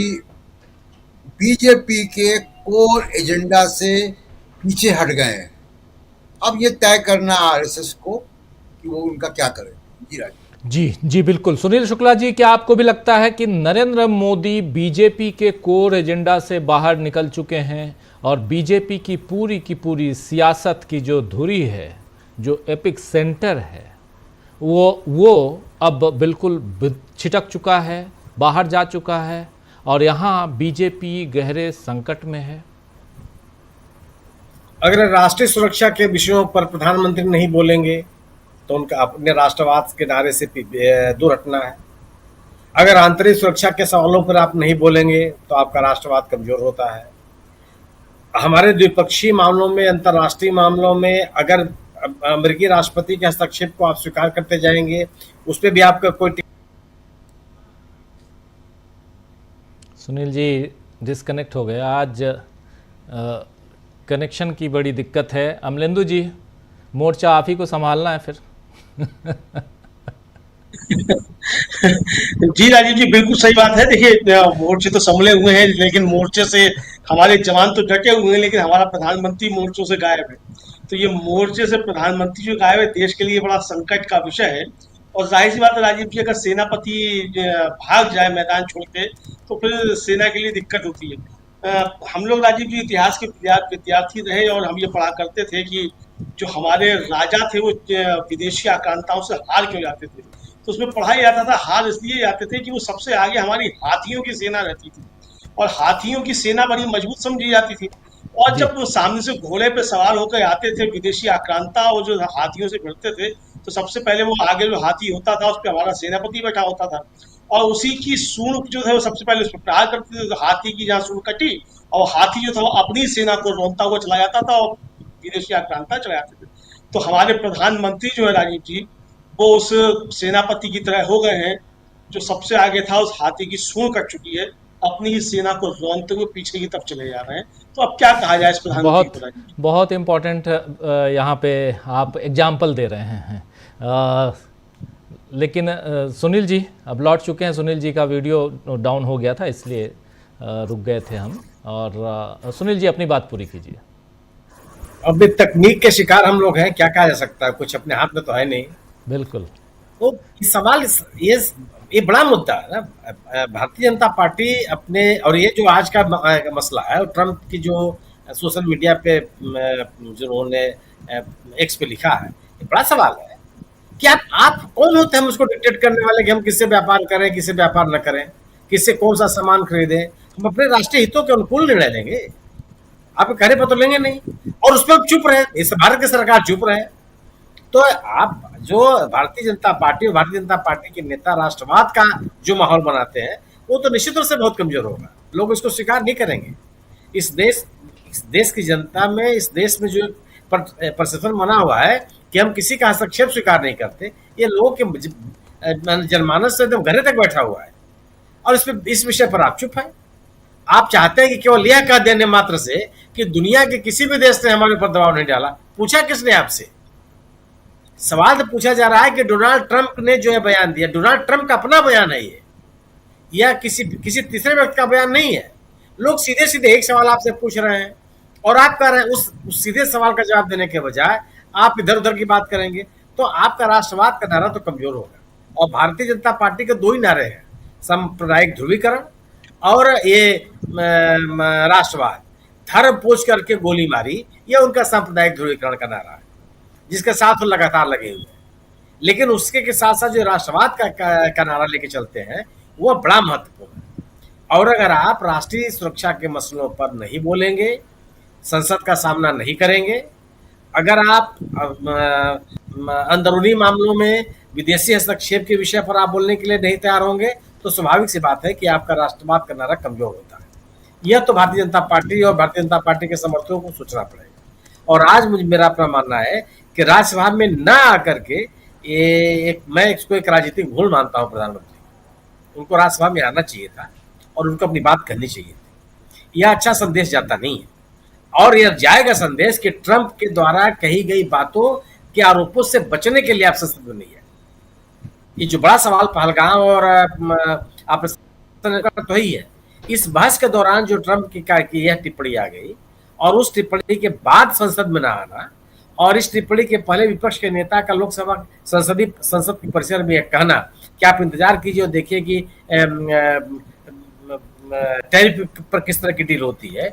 बीजेपी के कोर एजेंडा से पीछे हट गए हैं। अब ये तय करना आरएसएस को कि वो उनका क्या करे। जी राज जी बिल्कुल। सुनील शुक्ला जी, क्या आपको भी लगता है कि नरेंद्र मोदी बीजेपी के कोर एजेंडा से बाहर निकल चुके हैं और बीजेपी की पूरी सियासत की जो धुरी है, जो एपिक सेंटर है, वो अब बिल्कुल छिटक चुका है, बाहर जा चुका है और यहाँ बीजेपी गहरे संकट में है? अगर राष्ट्रीय सुरक्षा के विषयों पर प्रधानमंत्री नहीं बोलेंगे तो उनका अपने राष्ट्रवाद के नारे से दूर हटना है। अगर आंतरिक सुरक्षा के सवालों पर आप नहीं बोलेंगे तो आपका राष्ट्रवाद कमजोर होता है। हमारे द्विपक्षीय मामलों में, अंतर्राष्ट्रीय मामलों में अगर अमेरिकी राष्ट्रपति के हस्तक्षेप को आप स्वीकार करते जाएंगे, उस पर भी आपका कोई। सुनील जी डिस्कनेक्ट हो गए। आज कनेक्शन की बड़ी दिक्कत है। अमलेंदु जी, मोर्चा आप ही को संभालना है फिर। जी राजीव जी, बिल्कुल सही बात है। देखिए, मोर्चे तो संभले हुए हैं, लेकिन मोर्चे से हमारे जवान तो डटे हुए हैं, लेकिन हमारा प्रधानमंत्री मोर्चों से गायब है। तो ये मोर्चे से प्रधानमंत्री जो गायब है, देश के लिए बड़ा संकट का विषय है। और जाहिर सी बात है राजीव जी, अगर सेनापति भाग जाए मैदान छोड़ के तो फिर सेना के लिए दिक्कत होती है। हम लोग राजीव जी इतिहास के विद्यार्थी रहे और हम ये पढ़ा करते थे कि जो हमारे राजा थे वो विदेशी आक्रांताओं से हार क्यों जाते थे। तो उसमें पढ़ा जाता था हार इसलिए जाते थे कि वो सबसे आगे हमारी हाथियों की सेना रहती थी और हाथियों की सेना बड़ी मजबूत समझी जाती थी। और जब वो सामने से घोड़े पे सवार होकर आते थे विदेशी आक्रांता और जो हाथियों से भिड़ते थे, तो सबसे पहले वो आगे जो हाथी होता था उस पर हमारा सेनापति बैठा होता था और उसी की सूंड जो है वो सबसे पहले उस पर प्रहार करते थे। तो हाथी की जहाँ सूंड कटी और हाथी जो था वो अपनी सेना को रोनता हुआ चला जाता था और विदेशी आक्रांता चला जाते थे। तो हमारे प्रधानमंत्री जो है राजीव जी, वो उस सेनापति की तरह हो गए हैं जो सबसे आगे था, उस हाथी की सूंड कट चुकी है, अपनी ही सेना को रोनते हुए पीछे की तरफ चले जा रहे हैं। तो अब क्या कहा जाए इस प्रधानमंत्री को? बहुत इम्पोर्टेंट यहाँ पे आप एग्जाम्पल दे रहे हैं। लेकिन सुनील जी अब लौट चुके हैं। सुनील जी का वीडियो डाउन हो गया था, इसलिए रुक गए थे हम। और सुनील जी अपनी बात पूरी कीजिए। अब तकनीक के शिकार हम लोग हैं, क्या कहा जा सकता है, कुछ अपने हाथ में तो है नहीं। बिल्कुल। तो सवाल ये बड़ा मुद्दा है ना। भारतीय जनता पार्टी अपने, और ये जो आज का मसला है, और ट्रम्प की जो सोशल मीडिया पे जो उन्होंने एक्स पे लिखा है, ये बड़ा सवाल है कि आप कौन होते हैं हम उसको डिक्टेट करने वाले कि हम किससे व्यापार करें, किससे व्यापार न करें, किससे कौन सा सामान खरीदें। हम अपने राष्ट्रीय हितों के अनुकूल निर्णय लेंगे, आप कहने पर तो लेंगे नहीं, और उस पर चुप रहे, इस भारत की सरकार चुप रहे। तो आप जो भारतीय जनता पार्टी और भारतीय जनता पार्टी के नेता राष्ट्रवाद का जो माहौल बनाते हैं, वो तो निश्चित रूप से बहुत कमजोर होगा। लोग इसको स्वीकार नहीं करेंगे। इस देश की जनता में, इस देश में जो परसेप्शन बना हुआ है कि हम किसी का हस्तक्षेप स्वीकार नहीं करते, ये लोगों के जनमानस से एकदम घरे तक बैठा हुआ है। और इस विषय पर आप चुप है। आप चाहते हैं कि केवल यह कह देने मात्र से कि दुनिया के किसी भी देश ने हमारे ऊपर दबाव नहीं डाला। पूछा किसने आपसे? सवाल तो पूछा जा रहा है कि डोनाल्ड ट्रंप ने जो है बयान दिया, डोनाल्ड ट्रंप का अपना बयान है ये, या किसी तीसरे व्यक्ति का बयान नहीं है। लोग सीधे सीधे एक सवाल आपसे पूछ रहे हैं और आप कह रहे हैं उस सीधे सवाल का जवाब देने के बजाय आप इधर उधर की बात करेंगे, तो आपका राष्ट्रवाद का नारा तो कमजोर होगा। और भारतीय जनता पार्टी के दो ही नारे हैं, सांप्रदायिक ध्रुवीकरण और ये राष्ट्रवाद। धर्म पूछ करके गोली मारी, यह उनका सांप्रदायिक ध्रुवीकरण का नारा है, जिसके साथ वो लगातार लगे हुए हैं। लेकिन उसके के साथ साथ जो राष्ट्रवाद का नारा लेके चलते हैं, वो बड़ा महत्वपूर्ण है। और अगर आप राष्ट्रीय सुरक्षा के मसलों पर नहीं बोलेंगे, संसद का सामना नहीं करेंगे, अगर आप अंदरूनी मामलों में विदेशी हस्तक्षेप के विषय पर आप बोलने के लिए नहीं तैयार होंगे, तो स्वाभाविक सी बात है कि आपका राष्ट्रवाद का नारा कमजोर होता है। यह तो भारतीय जनता पार्टी और भारतीय जनता पार्टी के समर्थकों को सोचना पड़ेगा। और आज मेरा अपना मानना है कि राज्यसभा में न आकर के मैं इसको एक राजनीतिक भूल मानता हूं। प्रधानमंत्री उनको राज्यसभा में आना चाहिए था और उनको अपनी बात करनी चाहिए थी। यह अच्छा संदेश जाता नहीं है, और यह जाएगा संदेश कि ट्रंप के द्वारा कही गई बातों के आरोपों से बचने के लिए आप संसद में नहीं है। ये जो बड़ा सवाल पहलगाम और आप तो ही है। इस बहस के दौरान जो ट्रंप की यह टिप्पणी आ गई, और उस टिप्पणी के बाद संसद में ना आना, और इस टिप्पणी के पहले विपक्ष के नेता का लोकसभा संसद के परिसर में कहना कि आप इंतजार कीजिए और देखिए कि टैरिफ पर किस तरह की डील होती है।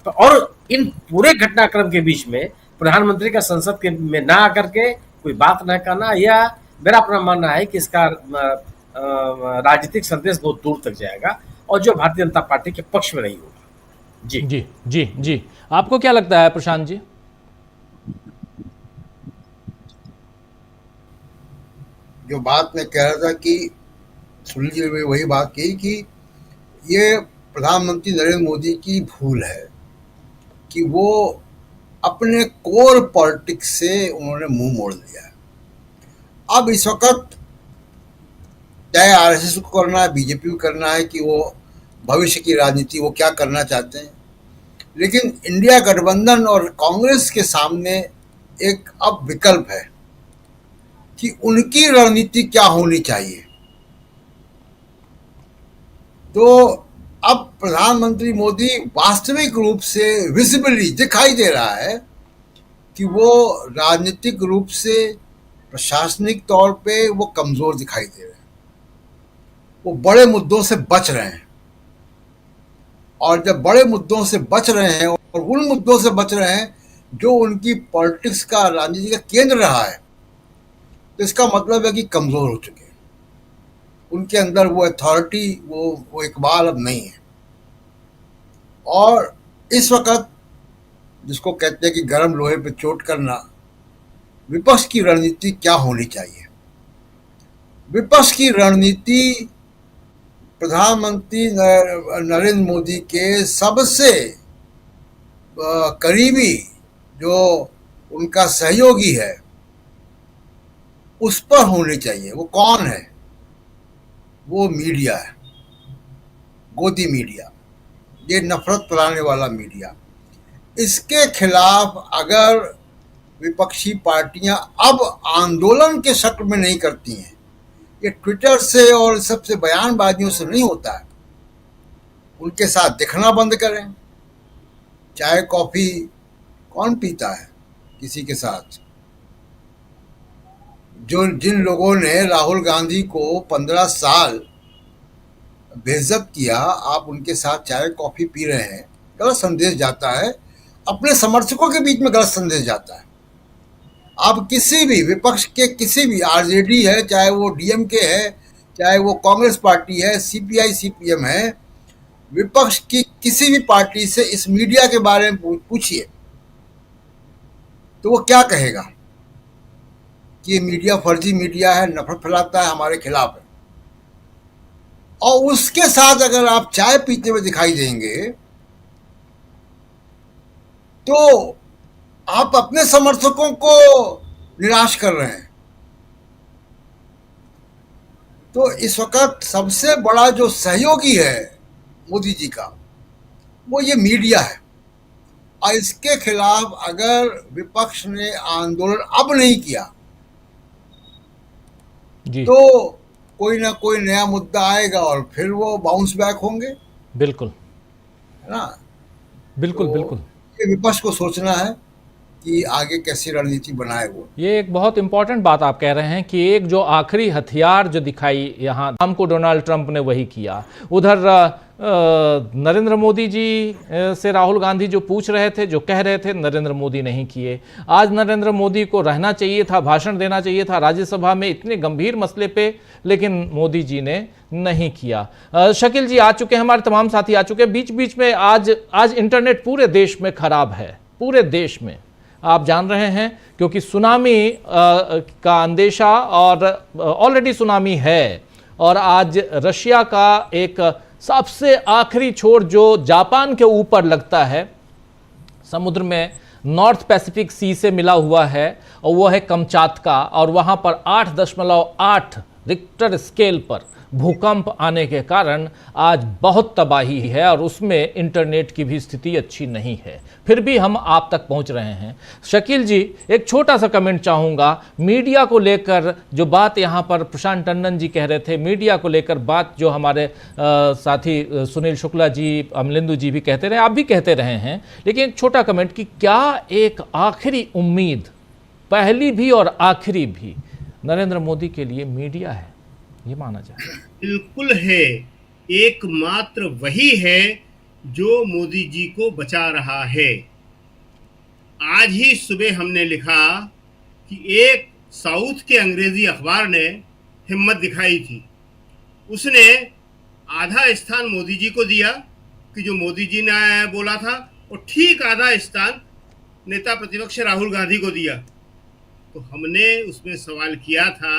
और इन पूरे घटनाक्रम के बीच में प्रधानमंत्री का संसद के में ना आकर के कोई बात न करना, यह मेरा अपना मानना है कि इसका राजनीतिक संदेश बहुत दूर तक जाएगा, और जो भारतीय जनता पार्टी के पक्ष में नहीं होगा। जी जी जी जी, आपको क्या लगता है प्रशांत जी? जो बात मैं कह रहा था कि सुनील जी ने वही बात की कि ये प्रधानमंत्री नरेंद्र मोदी की भूल है कि वो अपने कोर पॉलिटिक्स से उन्होंने मुंह मोड़ लिया। अब इस वक्त चाहे आरएसएस को करना है, बीजेपी को करना है कि वो भविष्य की राजनीति वो क्या करना चाहते हैं, लेकिन इंडिया गठबंधन और कांग्रेस के सामने एक अब विकल्प है कि उनकी रणनीति क्या होनी चाहिए। तो अब प्रधानमंत्री मोदी वास्तविक रूप से विजिबली दिखाई दे रहा है कि वो राजनीतिक रूप से, प्रशासनिक तौर पे वो कमजोर दिखाई दे रहे हैं। वो बड़े मुद्दों से बच रहे हैं, और जब बड़े मुद्दों से बच रहे हैं और उन मुद्दों से बच रहे हैं जो उनकी पॉलिटिक्स का, राजनीति का केंद्र रहा है, तो इसका मतलब है कि कमजोर हो चुके हैं। उनके अंदर वो अथॉरिटी, वो इकबाल अब नहीं है। और इस वक्त जिसको कहते हैं कि गर्म लोहे पे चोट करना, विपक्ष की रणनीति क्या होनी चाहिए? विपक्ष की रणनीति प्रधानमंत्री नरेंद्र मोदी के सबसे करीबी जो उनका सहयोगी है उस पर होनी चाहिए। वो कौन है? वो मीडिया है, गोदी मीडिया, ये नफरत फैलाने वाला मीडिया। इसके खिलाफ अगर विपक्षी पार्टियां अब आंदोलन के शक्ल में नहीं करती हैं, ये ट्विटर से और सबसे बयानबाजियों से नहीं होता है। उनके साथ दिखना बंद करें। चाय कॉफी कौन पीता है किसी के साथ? जिन लोगों ने राहुल गांधी को 15 साल बेइज्जत किया, आप उनके साथ चाय कॉफी पी रहे हैं, गलत संदेश जाता है। अपने समर्थकों के बीच में गलत संदेश जाता है। आप किसी भी विपक्ष के किसी भी, आरजेडी है, चाहे वो डीएमके है, चाहे वो कांग्रेस पार्टी है, सीपीआई सीपीएम है, विपक्ष की किसी भी पार्टी से इस मीडिया के बारे में पूछिए तो वो क्या कहेगा कि ये मीडिया फर्जी मीडिया है, नफरत फैलाता है, हमारे खिलाफ है। और उसके साथ अगर आप चाय पीते हुए दिखाई देंगे तो आप अपने समर्थकों को निराश कर रहे हैं। तो इस वक्त सबसे बड़ा जो सहयोगी है मोदी जी का, वो ये मीडिया है। और इसके खिलाफ अगर विपक्ष ने आंदोलन अब नहीं किया जी। तो कोई ना कोई नया मुद्दा आएगा और फिर वो बाउंस बैक होंगे, बिल्कुल, है ना? बिल्कुल तो बिल्कुल। ये विपक्ष को सोचना है कि आगे कैसी रणनीति बनाए वो। ये एक बहुत इंपॉर्टेंट बात आप कह रहे हैं कि एक जो आखिरी हथियार जो दिखाई यहाँ हमको डोनाल्ड ट्रंप ने वही किया। उधर नरेंद्र मोदी जी से राहुल गांधी जो पूछ रहे थे, जो कह रहे थे, नरेंद्र मोदी नहीं किए। आज नरेंद्र मोदी को रहना चाहिए था, भाषण देना चाहिए था राज्यसभा में इतने गंभीर मसले पे, लेकिन मोदी जी ने नहीं किया। शकील जी आ चुके हैं, हमारे तमाम साथी आ चुके हैं। बीच बीच में आज इंटरनेट पूरे देश में खराब है, पूरे देश में, आप जान रहे हैं, क्योंकि सुनामी का अंदेशा और ऑलरेडी सुनामी है। और आज रशिया का एक सबसे आखिरी छोर जो जापान के ऊपर लगता है, समुद्र में नॉर्थ पैसिफिक सी से मिला हुआ है, और वो है कमचातका। और वहाँ पर 8.8 रिक्टर स्केल पर भूकंप आने के कारण आज बहुत तबाही है और उसमें इंटरनेट की भी स्थिति अच्छी नहीं है। फिर भी हम आप तक पहुंच रहे हैं। शकील जी, एक छोटा सा कमेंट चाहूँगा मीडिया को लेकर। जो बात यहाँ पर प्रशांत टंडन जी कह रहे थे, मीडिया को लेकर बात जो हमारे साथी सुनील शुक्ला जी, अमलेंदु जी भी कहते रहे, आप भी कहते रहे हैं, लेकिन एक छोटा कमेंट कि क्या एक आखिरी उम्मीद, पहली भी और आखिरी भी, नरेंद्र मोदी के लिए मीडिया है, ये माना जाए? बिल्कुल है। एकमात्र वही है जो मोदी जी को बचा रहा है। आज ही सुबह हमने लिखा कि एक साउथ के अंग्रेजी अखबार ने हिम्मत दिखाई थी। उसने आधा स्थान मोदी जी को दिया कि जो मोदी जी ने बोला था, और ठीक आधा स्थान नेता प्रतिपक्ष राहुल गांधी को दिया। तो हमने उसमें सवाल किया था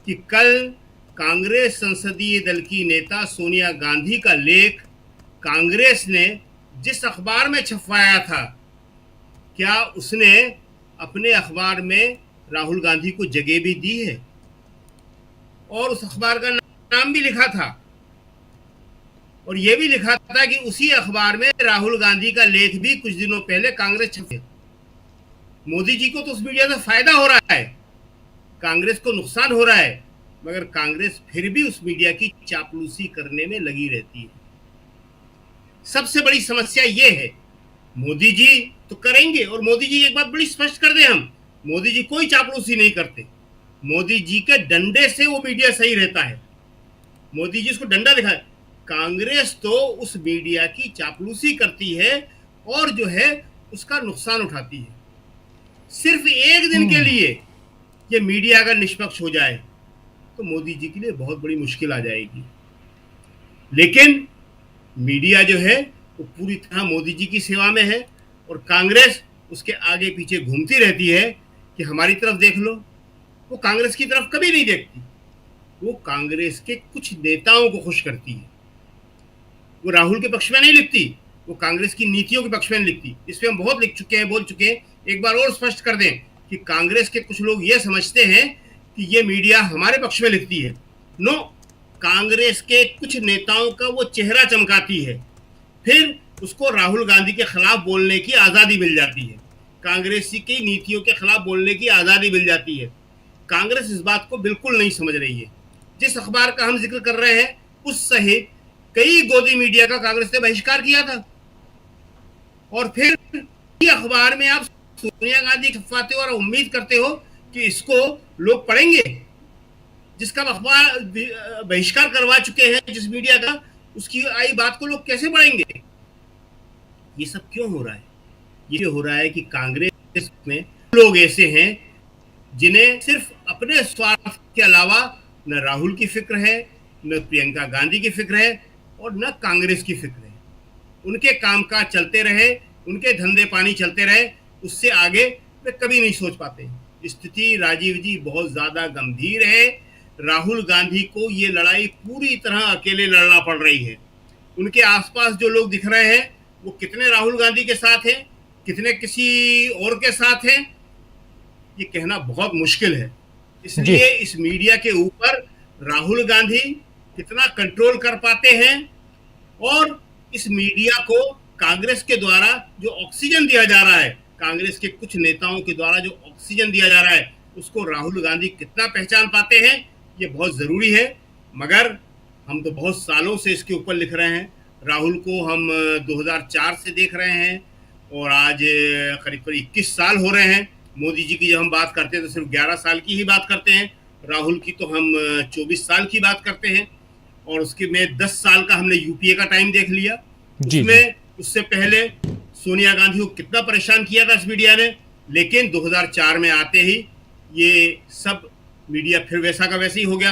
कि कल कांग्रेस संसदीय दल की नेता सोनिया गांधी का लेख कांग्रेस ने जिस अखबार में छपवाया था, क्या उसने अपने अखबार में राहुल गांधी को जगह भी दी है? और उस अखबार का नाम भी लिखा था, और यह भी लिखा था कि उसी अखबार में राहुल गांधी का लेख भी कुछ दिनों पहले कांग्रेस छपे। मोदी जी को तो उस मीडिया से फायदा हो रहा है, कांग्रेस को नुकसान हो रहा है, मगर कांग्रेस फिर भी उस मीडिया की चापलूसी करने में लगी रहती है। सबसे बड़ी समस्या यह है, मोदी जी तो करेंगे, और मोदी जी एक बात बड़ी स्पष्ट कर दें हम, मोदी जी कोई चापलूसी नहीं करते। मोदी जी के डंडे से वो मीडिया सही रहता है। मोदी जी उसको डंडा दिखाए। कांग्रेस तो उस मीडिया की चापलूसी करती है और जो है उसका नुकसान उठाती है। सिर्फ एक दिन के लिए ये मीडिया अगर निष्पक्ष हो जाए तो मोदी जी के लिए बहुत बड़ी मुश्किल आ जाएगी। लेकिन मीडिया जो है वो पूरी तरह मोदी जी की सेवा में है, और कांग्रेस उसके आगे पीछे घूमती रहती है कि हमारी तरफ देख लो। वो कांग्रेस की तरफ कभी नहीं देखती, वो कांग्रेस के कुछ नेताओं को खुश करती है। वो राहुल के पक्ष में नहीं लिखती, वो कांग्रेस की नीतियों के पक्ष में नहीं लिखती। इस पर हम बहुत लिख चुके हैं, बोल चुके हैं। एक बार और स्पष्ट कर दें कि कांग्रेस के कुछ लोग ये समझते हैं कि ये मीडिया हमारे पक्ष में लिखती है। नो, कांग्रेस के कुछ नेताओं का वो चेहरा चमकाती है, फिर उसको राहुल गांधी के खिलाफ बोलने की आज़ादी मिल जाती है, कांग्रेस की नीतियों के खिलाफ बोलने की आज़ादी मिल जाती है। कांग्रेस इस बात को बिल्कुल नहीं समझ रही है। जिस अखबार का हम जिक्र कर रहे हैं उस सहित कई गोदी मीडिया का कांग्रेस ने बहिष्कार किया था। और फिर अखबार में आप सोनिया गांधी छपवाते हो और उम्मीद करते हो कि इसको लोग पढ़ेंगे। जिसका अखबार बहिष्कार करवा चुके हैं जिस मीडिया का, उसकी आई बात को लोग कैसे पढ़ेंगे? ये सब क्यों हो रहा है? ये हो रहा है कि कांग्रेस में लोग ऐसे हैं जिन्हें सिर्फ अपने स्वार्थ के अलावा न राहुल की फिक्र है, न प्रियंका गांधी की फिक्र है और न कांग्रेस की फिक्र है। उनके कामकाज चलते रहे, उनके धंधे पानी चलते रहे, उससे आगे वे कभी नहीं सोच पाते। स्थिति राजीव जी बहुत ज्यादा गंभीर है। राहुल गांधी को ये लड़ाई पूरी तरह अकेले लड़ना पड़ रही है। उनके आसपास जो लोग दिख रहे हैं वो कितने राहुल गांधी के साथ हैं, कितने किसी और के साथ हैं, ये कहना बहुत मुश्किल है। इसलिए इस मीडिया के ऊपर राहुल गांधी कितना कंट्रोल कर पाते हैं और इस मीडिया को कांग्रेस के द्वारा जो ऑक्सीजन दिया जा रहा है, कांग्रेस के कुछ नेताओं के द्वारा जो ऑक्सीजन दिया जा रहा है, उसको राहुल गांधी कितना पहचान पाते हैं, ये बहुत जरूरी है। मगर हम तो बहुत सालों से इसके ऊपर लिख रहे हैं। राहुल को हम 2004 से देख रहे हैं और आज करीब करीब 21 साल हो रहे हैं। मोदी जी की जब हम बात करते हैं तो सिर्फ 11 साल की ही बात करते हैं, राहुल की तो हम 24 साल की बात करते हैं। और उसके में 10 साल का हमने यूपीए का टाइम देख लिया। उसमें उससे पहले सोनिया गांधी को कितना परेशान किया था इस मीडिया ने, लेकिन 2004 में आते ही ये सब मीडिया फिर वैसा का वैसे ही हो गया